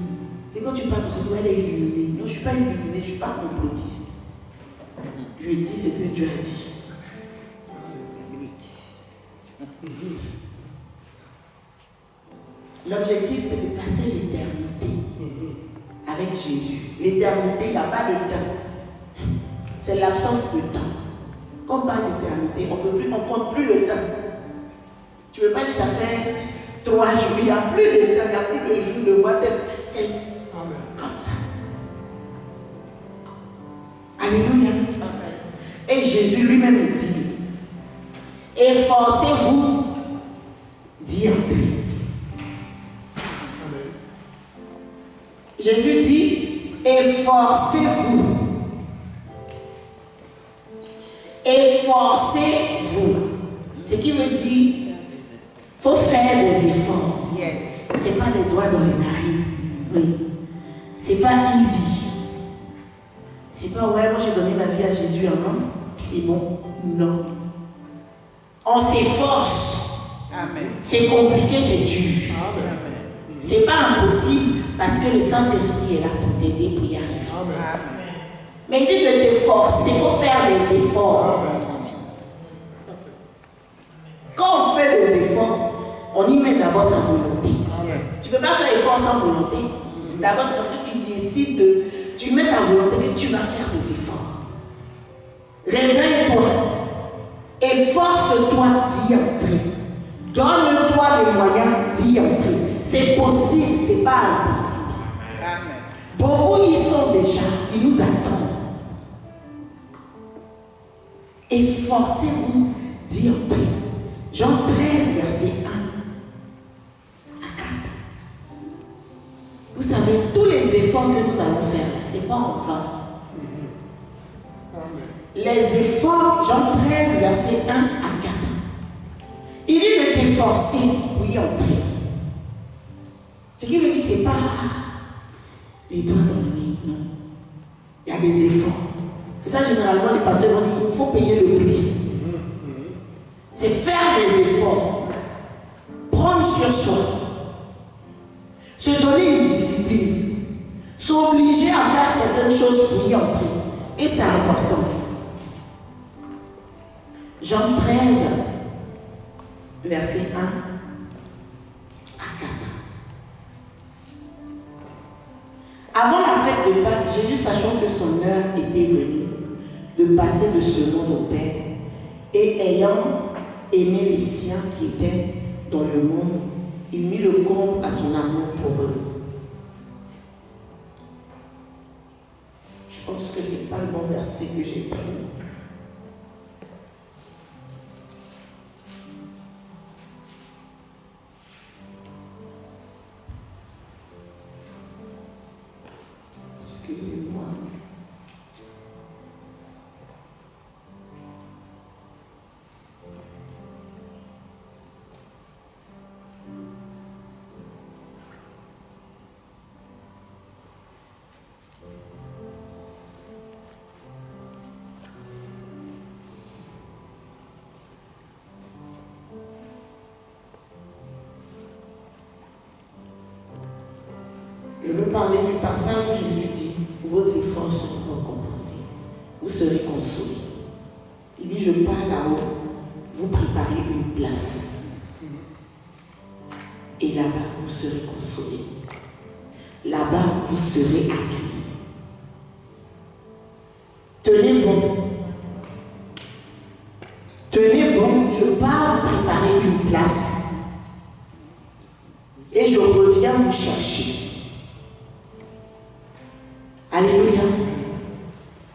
C'est quand tu parles comme ça, tu elle est illuminée. Non, je ne suis pas illuminée, je ne suis pas complotiste. Je dis ce que Dieu a dit. L'objectif, c'est de passer l'éternité avec Jésus. L'éternité, il n'y a pas de temps. C'est l'absence de temps. Quand on parle d'éternité, on ne compte plus le temps. Tu ne veux pas dire ça fait 3 jours, il n'y a plus de temps, il n'y a plus de jours, de mois, c'est comme ça. Alléluia. Et Jésus lui-même dit, efforcez-vous d'y entrer. Jésus dit, efforcez-vous. Efforcez-vous. Ce qui veut dire, il faut faire des efforts. Yes. Ce n'est pas des doigts dans les narines. Oui. Ce n'est pas easy. C'est pas, ouais, moi j'ai donné ma vie à Jésus, non, c'est bon. Non. On s'efforce. Amen. C'est compliqué, c'est dur. C'est pas impossible parce que le Saint-Esprit est là pour t'aider pour y arriver. Amen. Mais il dit de t'efforcer, il faut faire des efforts. Quand on fait des efforts, on y met d'abord sa volonté. Tu ne peux pas faire effort sans volonté. D'abord, c'est parce que tu décides de... Tu mets ta volonté que tu vas faire des efforts. Réveille-toi. Efforce-toi d'y entrer. Donne-toi les moyens d'y entrer. C'est possible, ce n'est pas impossible. Amen. Beaucoup y sont déjà, ils nous attendent. efforcez-vous d'y entrer. Jean 13, verset 1 à 4. Vous savez, tous les efforts que nous allons faire là, ce n'est pas en vain. Les efforts, Jean 13, verset 1 à 4. Il dit de t'efforcer pour y entrer. Ce qui veut dire, ce n'est pas les doigts dans le nez, non. Il y a des efforts. C'est ça, généralement, les pasteurs vont dire, il faut payer le prix. C'est faire des efforts. Prendre sur soi. Se donner une discipline. S'obliger à faire certaines choses pour y entrer. Et c'est important. Jean 13, verset 1 à 4. Avant la fête de Pâques, Jésus, sachant que son heure était venue de passer de ce monde au Père, et ayant aimé les siens qui étaient dans le monde, il mit le comble à son amour pour eux. Je pense que ce n'est pas le bon verset que j'ai pris. Excusez-moi. Je veux parler du passage où Jésus dit, vos efforts seront récompensés, vous serez consolés. Il dit, je pars là-haut, vous préparez une place. Et là-bas, vous serez consolés. Là-bas, vous serez accueillis. Tenez bon. Tenez bon, je pars vous préparer une place. Et je reviens vous chercher. Alléluia.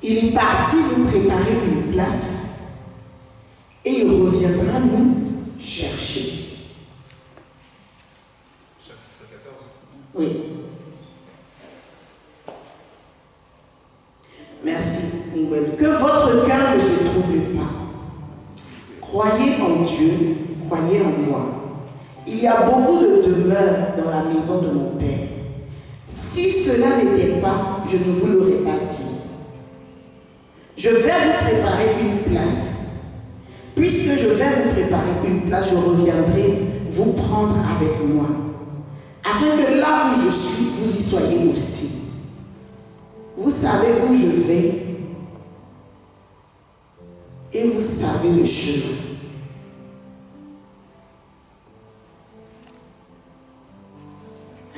Il est parti nous préparer une place et il reviendra nous chercher. Chapitre 14. Oui. Merci, Noël. Que votre cœur ne se trouble pas. Croyez en Dieu, croyez en moi. Il y a beaucoup de demeures dans la maison de mon Père. Si cela n'était pas, je ne vous l'aurais pas dit. Je vais vous préparer une place. Puisque je vais vous préparer une place, je reviendrai vous prendre avec moi. Afin que là où je suis, vous y soyez aussi. Vous savez où je vais et vous savez le chemin.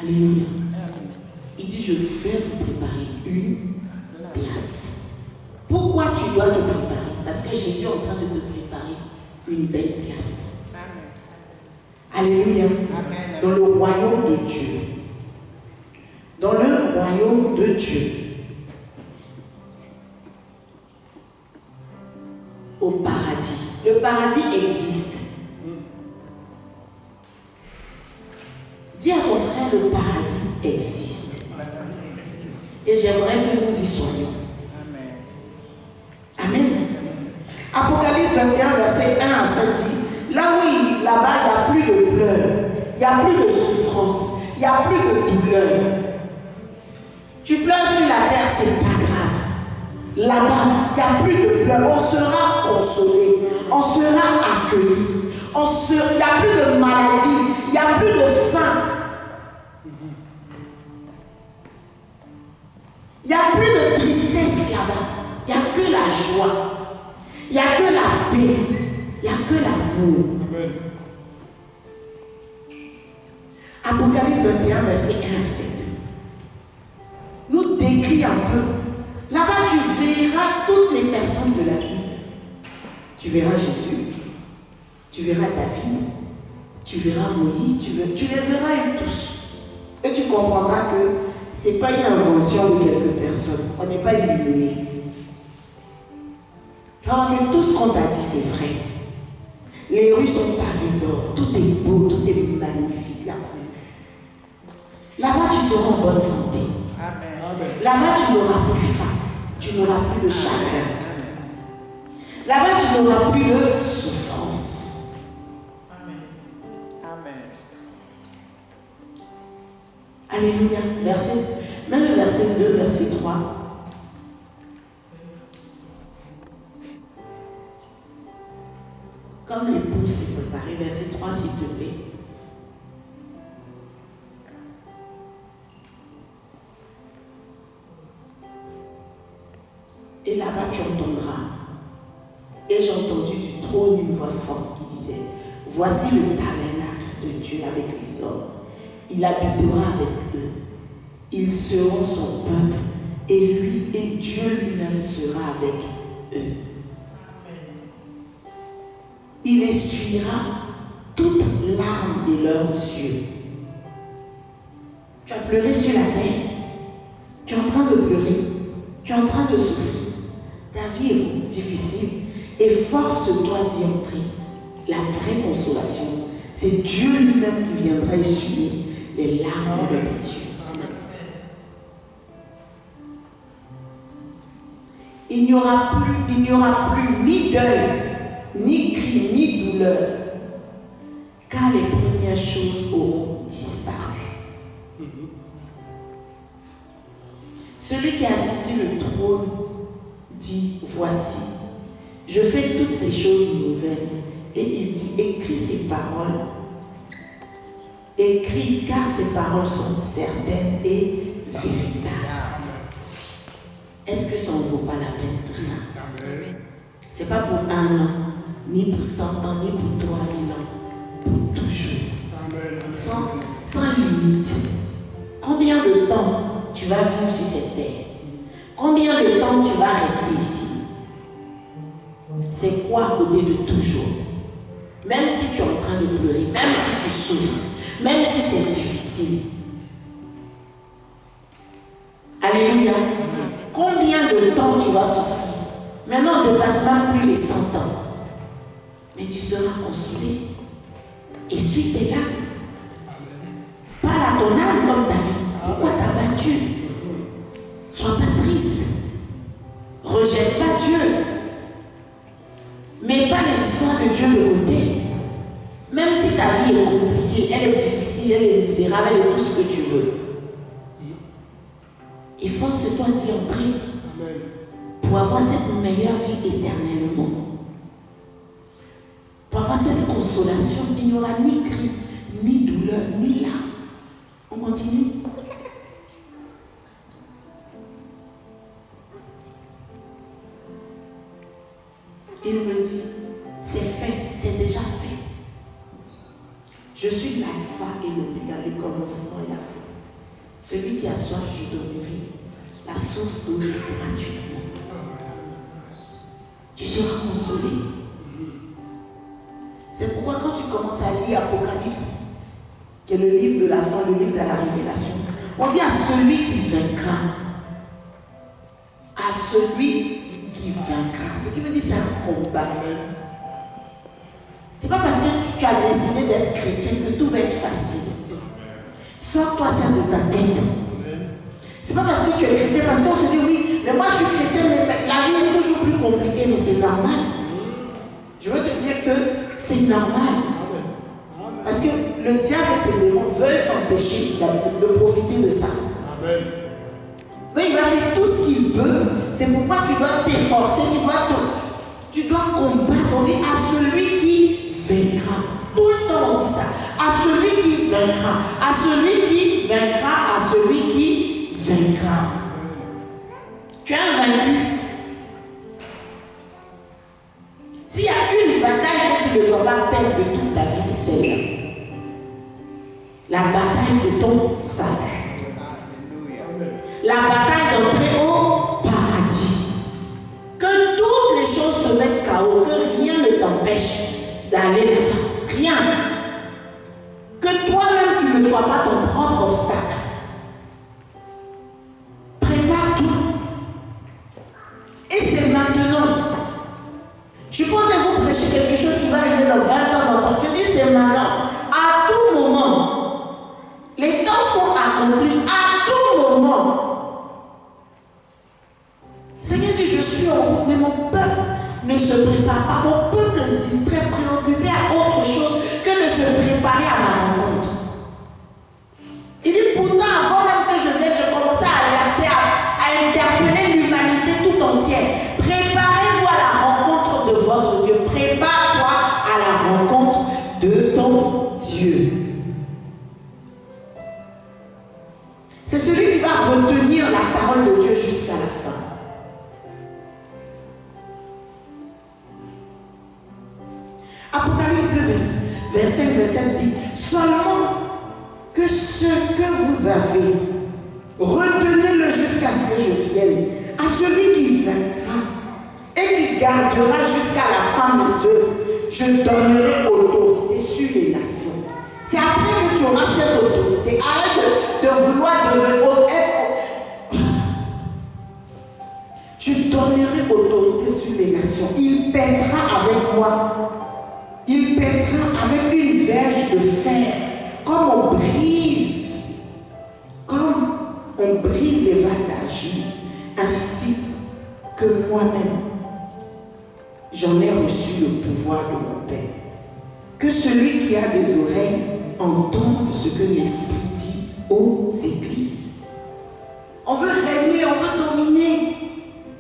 Alléluia. Il dit, je vais vous préparer une place. Pourquoi tu dois te préparer? Parce que Jésus est en train de te préparer une belle place. Alléluia. Dans le royaume de Dieu. Dans le royaume de Dieu. Au paradis. Le paradis existe. Dis à ton frère, le paradis existe. Et j'aimerais que nous y soyons. Amen. Apocalypse 21, verset 1 à 7 dit, là où là-bas il n'y a plus de pleurs, il n'y a plus de souffrance, il n'y a plus de douleur. Tu pleures sur la terre, c'est pas grave. Là-bas, il n'y a plus de pleurs, on sera consolé, on sera accueilli, il n'y a plus de maladie, il n'y a plus de faim. Il n'y a plus de tristesse là-bas. Il n'y a que la joie. Il n'y a que la paix. Il n'y a que l'amour. Apocalypse 21, verset 1 à 7. Nous décrit un peu. Là-bas, tu verras toutes les personnes de la Bible. Tu verras Jésus. Tu verras David. Tu verras Moïse. Tu les verras tous. Et tu comprendras que ce n'est pas une invention de quelques personnes. On n'est pas illuminé. Parce que tout ce qu'on t'a dit, c'est vrai. Les rues sont pavées d'or. Tout est beau, tout est magnifique là-bas. Là-bas, tu seras en bonne santé. Là-bas, tu n'auras plus faim. Tu n'auras plus de chagrin. Là-bas, tu n'auras plus de souffrance. Amen. Alléluia. Même le verset 2, verset 3. Comme l'épouse s'est préparée, verset 3, s'il te plaît. Et là-bas, tu entendras. Et j'ai entendu du trône une voix forte qui disait, voici le tabernacle de Dieu avec les hommes. Il habitera avec eux. Ils seront son peuple. Et lui et Dieu lui-même sera avec eux. Il essuiera toute larme de leurs yeux. Tu as pleuré sur la terre. Tu es en train de pleurer. Tu es en train de souffrir. Ta vie est difficile. Et force-toi d'y entrer. La vraie consolation, c'est Dieu lui-même qui viendra essuyer les larmes de tes yeux. Il n'y aura plus ni deuil, ni cri, ni douleur, car les premières choses auront disparu. Celui qui est assis sur le trône dit, voici, je fais toutes ces choses nouvelles. Et il dit, écris ces paroles. Écris, car ces paroles sont certaines et véritables. Est-ce que ça ne vaut pas la peine tout ça? Ce n'est pas pour 1 an, ni pour 100 ans, ni pour 3000 ans. Pour toujours. Sans limite. Combien de temps tu vas vivre sur cette terre? Combien de temps tu vas rester ici? C'est quoi côté de toujours? Même si tu es en train de pleurer, même si tu souffres, même si c'est difficile. Alléluia. Combien de temps tu vas souffrir? Maintenant, ne dépasse même plus les 100 ans. Mais tu seras consolé. Essuie tes larmes. Parle à ton âme comme David. Pourquoi t'as battu? Sois pas triste. Rejette pas Dieu. Mets pas les histoires de Dieu de côté. Même si ta vie est compliquée, elle est difficile, elle est misérable, elle est tout ce que tu veux. Et force-toi d'y entrer pour avoir cette meilleure vie éternellement. Pour avoir cette consolation, il n'y aura ni cri, ni douleur, ni larmes. On continue. Il me dit, c'est fait, c'est déjà fait. Je suis l'alpha et l'oméga, le commencement et la fin. Celui qui a soif, je donnerai la source d'eau gratuitement. Tu seras consolé. C'est pourquoi quand tu commences à lire Apocalypse, qui est le livre de la fin, le livre de la révélation, on dit à celui qui vaincra. À celui qui vaincra. Ce qui veut dire c'est un combat. C'est pas parce que tu as décidé d'être chrétien que tout va être facile. Sors-toi ça de ta tête. C'est pas parce que tu es chrétien, parce qu'on se dit oui, mais moi je suis chrétien, mais la vie est toujours plus compliquée, mais c'est normal. Je veux te dire que c'est normal. Parce que le diable et ses démons veulent t'empêcher de profiter de ça. Mais il va faire tout ce qu'il peut. C'est pourquoi tu dois t'efforcer, tu dois combattre. On dit à celui qui vaincra. Tout le temps on dit ça. À celui qui vaincra. À celui qui vaincra. À celui qui vaincra. Tu es un vaincu. S'il y a une bataille que tu ne dois pas perdre de toute ta vie, c'est celle-là. La bataille de ton salut. La bataille d'entrer au paradis. Que toutes les choses se mettent KO, que rien ne t'empêche d'aller là-bas. Rien. Que toi-même tu ne sois pas ton propre obstacle. Prépare-toi. Et c'est maintenant. Supposez-vous prêcher quelque chose qui va arriver dans 20 ans dans ton cœur. Je dis c'est maintenant. À tout moment. Les temps sont accomplis. À tout moment. Seigneur dit, je suis en route, mais mon peuple ne se prépare pas. Mon peuple est distrait, préoccupé à autre chose que de se préparer à ma rencontre. Il dit, pourtant, avant même que je vienne, je commençais à alerter, à interpeller l'humanité tout entière. Préparez-vous à la rencontre de votre Dieu. Prépare-toi à la rencontre de ton Dieu. C'est celui qui va retenir la parole de Dieu jusqu'à la fin. Apocalypse 2, verset 27 dit, seulement que ce que vous avez, retenez-le jusqu'à ce que je vienne. À celui qui vaincra et qui gardera jusqu'à la fin des œuvres, je donnerai autorité sur les nations. C'est après que tu auras cette autorité. Arrête de vouloir être. Je donnerai autorité sur les nations. Il pètera avec moi. Il pètera avec une verge de fer, comme on brise les vagues d'argile, ainsi que moi-même, j'en ai reçu le pouvoir de mon Père. Que celui qui a des oreilles entende ce que l'Esprit dit aux églises. On veut régner, on veut dominer.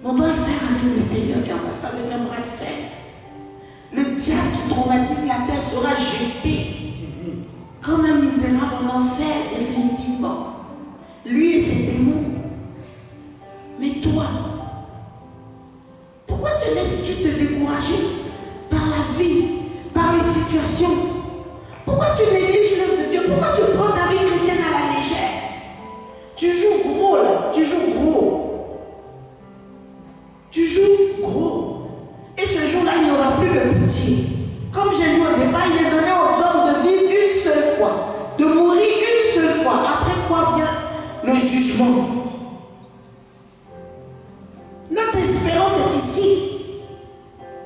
On doit le faire avec le Seigneur et on doit le faire avec un bras de fer. Le diable qui traumatise la terre sera jeté comme un misérable en enfer, définitivement. Lui et ses démons. Mais toi, pourquoi te laisses-tu te décourager par la vie, par les situations? Pourquoi tu négliges l'œuvre de Dieu? Pourquoi tu prends ta vie chrétienne à la légère? Tu joues gros là, tu joues gros. Tu joues gros. Et ce jour-là, il n'y aura plus de pitié. Comme j'ai lu au départ, il est donné aux hommes de vivre une seule fois, de mourir une seule fois. Après quoi vient le jugement? Notre espérance est ici.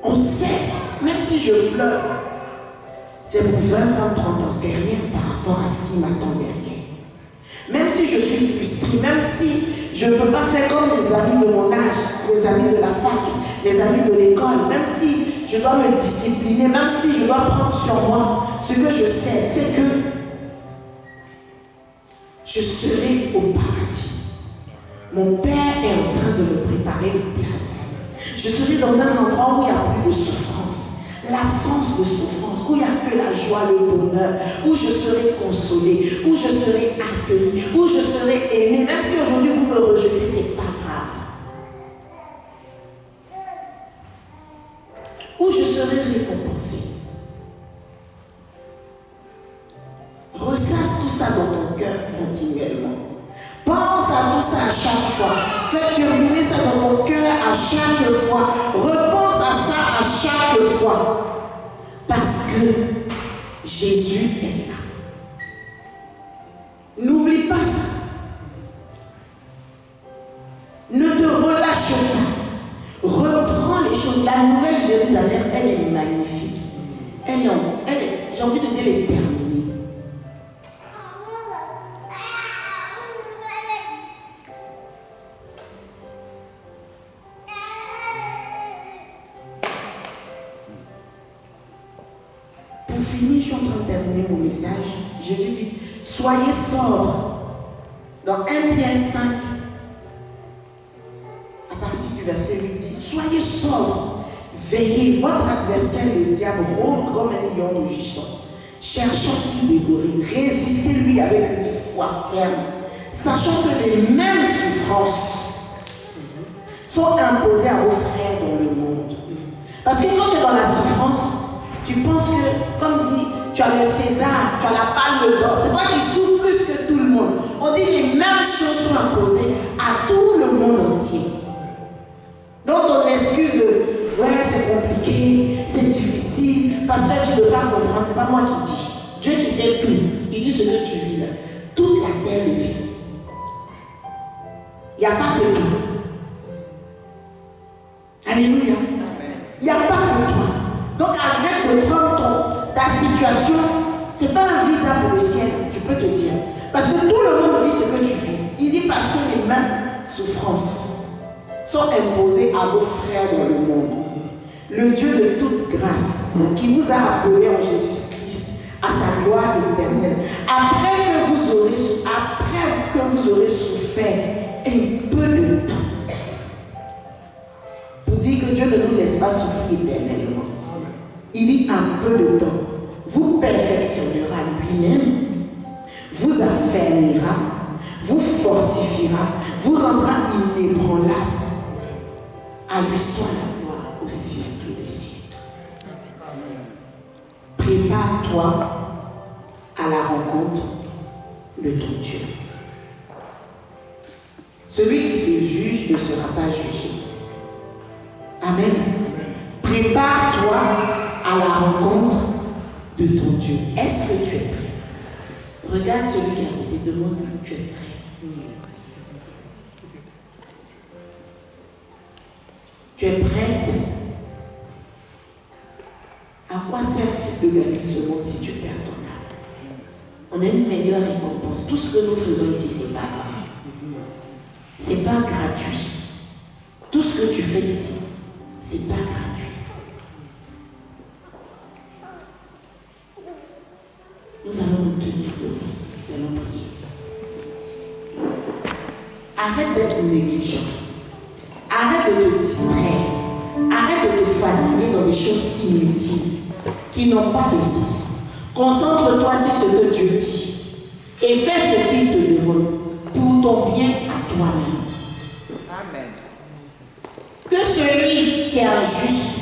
On sait, même si je pleure, c'est pour 20 ans, 30 ans, c'est rien par rapport à ce qui m'attend derrière. Même si je suis frustrée, même si je ne peux pas faire comme les amis de mon âge, les amis de la fac, les amis de l'école, même si je dois me discipliner, même si je dois prendre sur moi, ce que je sais, c'est que je serai au paradis. Mon Père est en train de me préparer une place. Je serai dans un endroit où il n'y a plus de souffrance, l'absence de souffrance, où il n'y a que la joie, le bonheur, où je serai consolé, où je serai accueilli, où je serai aimé. Même si aujourd'hui vous me rejetez, ce n'est pas grave. Où je serai récompensé. Ressasse tout ça dans ton cœur continuellement. Pense à tout ça à chaque fois. Fais turbiner ça dans ton cœur à chaque fois. Repense à ça à chaque fois. Parce que Jésus est là. N'oublie pas ça. Ne te relâche pas. Reprends les choses. La nouvelle Jérusalem, elle est magnifique. J'ai envie de dire, elle est terminée. Pour finir, je suis en train de terminer mon message. Jésus dit, soyez sobres. Dans 1 Pierre 5, à partir du verset 8, dit, soyez sobres, veillez, votre adversaire le diable rôde comme un lion rugissant, cherchant qui dévorer, résistez-lui avec une foi ferme, sachant que les mêmes souffrances sont imposées à vos frères dans le monde. Parce que quand tu es dans la souffrance, tu penses que, comme dit, tu as le César, tu as la palme d'or, c'est toi qui souffres plus que tout le monde. On dit que les mêmes choses sont imposées à tout le monde entier. Donc ton excuse de ouais, c'est compliqué, c'est difficile, parce que tu ne peux pas comprendre, c'est pas moi qui dis. Dieu qui sait tout, il dit ce que tu vis là. Toute la terre le vit. Il n'y a pas que toi. Alléluia. Il n'y a pas que toi. souffrances sont imposées à vos frères dans le monde. Le Dieu de toute grâce, qui vous a appelé en Jésus-Christ à sa gloire éternelle, après que vous aurez souffert un peu de temps, pour dire que Dieu ne nous laisse pas souffrir éternellement. Il dit un peu de temps, vous perfectionnera lui-même, vous affermira, vous fortifiera, vous rendra inébranlable. À lui soit la gloire au siècle des siècles. Prépare-toi à la rencontre de ton Dieu. Celui qui se juge ne sera pas jugé. Amen. Prépare-toi à la rencontre de ton Dieu. Est-ce que tu es prêt? Regarde celui qui a côté, demande-lui, tu es prêt? Tu es prête? À quoi sert-il de gagner ce monde si tu perds ton âme? On a une meilleure récompense. Tout ce que nous faisons ici, c'est pas grave. C'est pas gratuit. Tout ce que tu fais ici, c'est pas gratuit. Nous allons nous tenir debout. Nous allons prier. Arrête d'être négligent. Arrête de te distraire. Arrête de te fatiguer dans des choses inutiles qui n'ont pas de sens. Concentre-toi sur ce que Dieu dit et fais ce qu'il te demande pour ton bien à toi-même. Amen. Que celui qui est injuste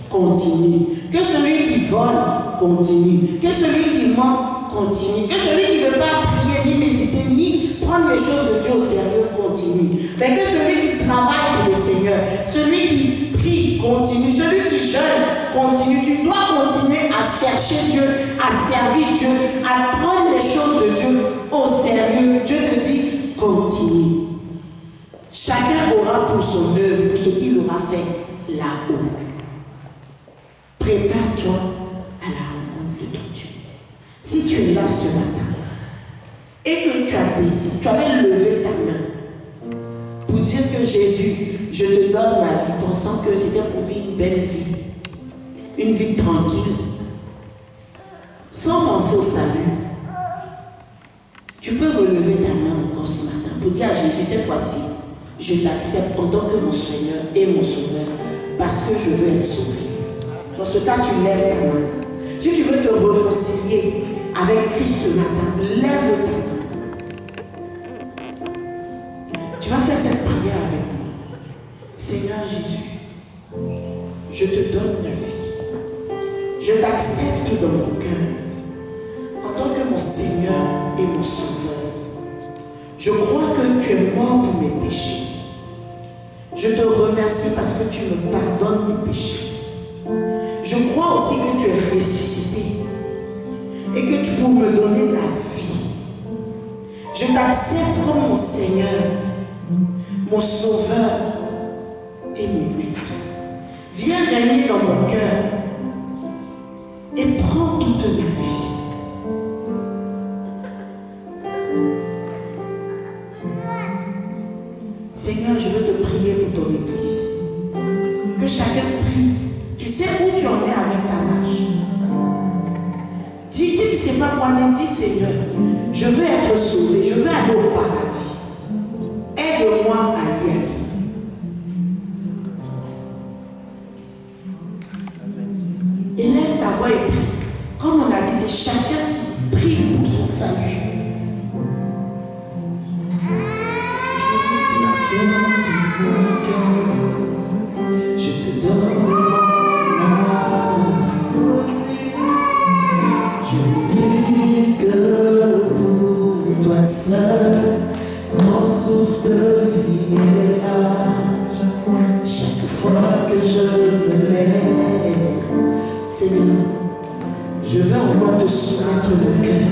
continue. Que celui qui vole continue. Que celui qui ment continue. Que celui qui ne veut pas prier, ni méditer, ni prendre les choses de Dieu au sérieux continue. Mais que celui qui travaille pour le Seigneur, celui qui prie continue, celui qui jeûne continue. Tu dois continuer à chercher Dieu, à servir Dieu, à prendre les choses de Dieu au sérieux. Dieu te dit, continue. Chacun aura pour son œuvre, pour ce qu'il aura fait là-haut. Prépare-toi à la rencontre de ton Dieu. Si tu es là ce matin et que tu as décidé, tu avais levé ta main pour dire que Jésus, je te donne ma vie, pensant que c'était pour vivre une belle vie, une vie tranquille, sans penser au salut, tu peux relever ta main encore ce matin pour dire à Jésus, cette fois-ci, je t'accepte en tant que mon Seigneur et mon Sauveur, parce que je veux être sauvé. Dans ce cas, tu lèves ta main. Si tu veux te réconcilier avec Christ ce matin, lève ta main. Tu vas faire cette prière avec moi. Seigneur Jésus, je te donne ma vie. Je t'accepte dans mon cœur en tant que mon Seigneur et mon Sauveur. Je crois que tu es mort pour mes péchés. Je te remercie parce que tu me pardonnes mes péchés. Je crois aussi que tu es ressuscité et que tu peux me donner la vie. Je t'accepte comme mon Seigneur, mon Sauveur et mon Maître. Viens régner dans mon cœur et prends toute ma vie. Seigneur, je veux te prier pour ton Église. Que chacun prie. Tu sais où tu en es avec ta marche. Dis, si tu ne sais pas quoi dire, dis Seigneur, je veux être sauvé, je veux aller au paradis. Aide-moi à y aller. Et laisse ta voix et prie. Comme on a dit, c'est chacun qui prie pour son salut. Je te donne mon âme. Je ne vis que pour toi seul. Mon souffle de vie est là. Chaque fois que je me lève, Seigneur, je veux encore te soumettre mon cœur.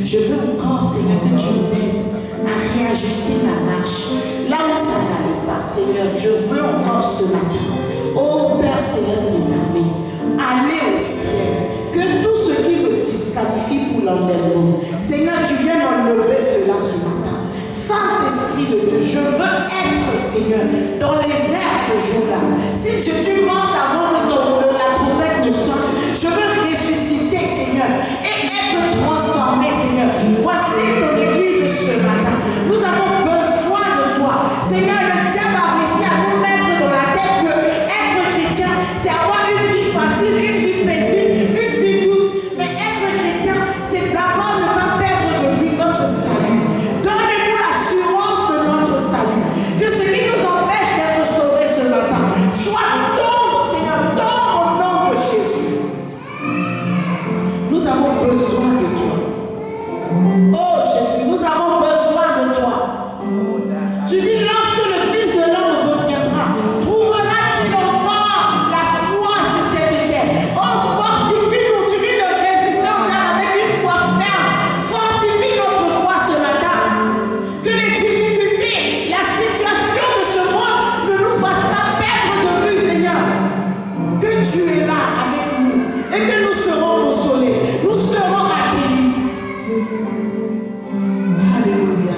Je veux encore, Seigneur, que tu m'aides à réajuster ma marche. Là où ça n'allait pas, Seigneur, je veux encore ce matin, ô Père Céleste des armées, aller au ciel. Que tout ce qui me disqualifie pour l'enlèvement, Seigneur, tu viens enlever cela ce matin. Saint-Esprit de Dieu, je veux être Seigneur, dans les airs ce jour-là. Si je demande avant que la trompette ne sonne, je veux ressusciter, Seigneur, et être transformé, Seigneur. Voici ton église ce matin. Nous avons besoin de toi. Seigneur, le diable a réussi à nous mettre dans la tête que être chrétien, c'est avoir une vie facile, une vie paisible, une vie douce. Mais être chrétien, c'est d'abord ne pas perdre de vue notre salut. Donne-nous l'assurance de notre salut. Que ce qui nous empêche d'être sauvés ce matin soit tombe, Seigneur, tombe au nom de Jésus. Nous avons besoin de toi. Oh Jésus, nous avons besoin de toi. Tu dis lorsque le Fils de l'homme reviendra, trouvera-t-il encore la foi sur cette terre? Oh, fortifie-nous. Tu dis de résister au diable avec une foi ferme. Fortifie notre foi ce matin. Que les difficultés, la situation de ce monde ne nous fassent pas perdre de vue, Seigneur. Que tu es là avec nous et que nous serons consolés. Nous serons accueillis. Alléluia.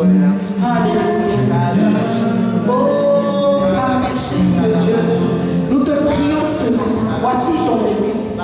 Alléluia. Oh, Saint-Esprit de Dieu, nous te prions ce matin. Voici ton église.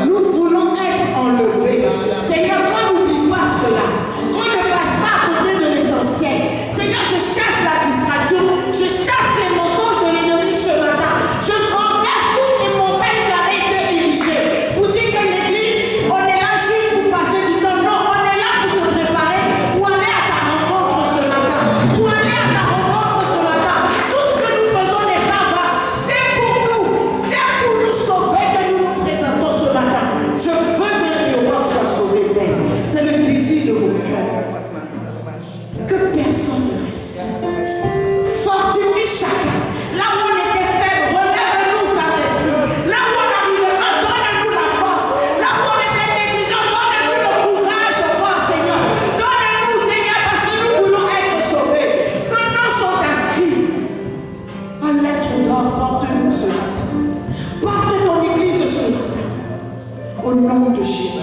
Nous voulons être enlevés. Seigneur, qu'on n'oublie pas cela. Qu'on ne passe pas à côté de l'essentiel. Seigneur, je chasse la distraction. Je chasse les mensonges de l'ennemi ce matin. Je renverse toutes les montagnes qui avaient été érigées. Pour dire que l'église, on est là juste pour passer du temps. Non, on est là pour se préparer, pour aller à ta rencontre ce matin. Pour aller à ta rencontre ce matin. Tout ce que nous faisons n'est pas vain. C'est pour nous. C'est pour nous sauver que nous nous présentons ce matin. Je veux que le roi soit sauvé, Père. C'est le désir de mon cœur. Que personne ne reste. Fortifie chacun. Là où on était faible, relève-nous, Saint-Esprit. Là où on n'arrivait pas, donne-nous la force. Là où on était négligent, donne-nous le courage de voir, Seigneur. Donne-nous, Seigneur, parce que nous voulons être sauvés. Nos noms sont inscrits. En lettres d'or, porte-nous ce matin. Porte ton église ce matin. Au nom de Jésus.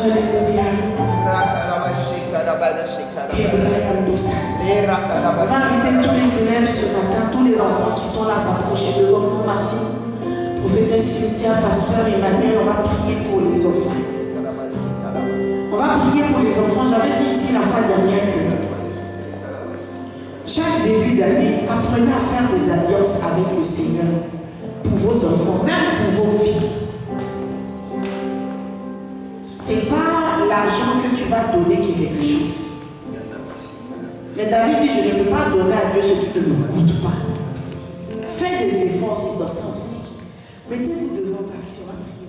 Alléluia. On va inviter tous les élèves ce matin, tous les enfants qui sont là s'approcher devant nous, Martine. Prophétesse Cynthia, pasteur Emmanuel, on va prier pour les enfants. On va prier pour les enfants. J'avais dit ici la fois dernière que chaque début d'année, apprenez à faire des alliances avec le Seigneur pour vos enfants, même pour vos filles. C'est pas l'argent que tu vas donner qui est quelque chose. Mais David dit, je ne peux pas donner à Dieu ce qui ne me coûte pas. Fais des efforts, c'est dans ça aussi. Mettez-vous devant Paris, on va prier.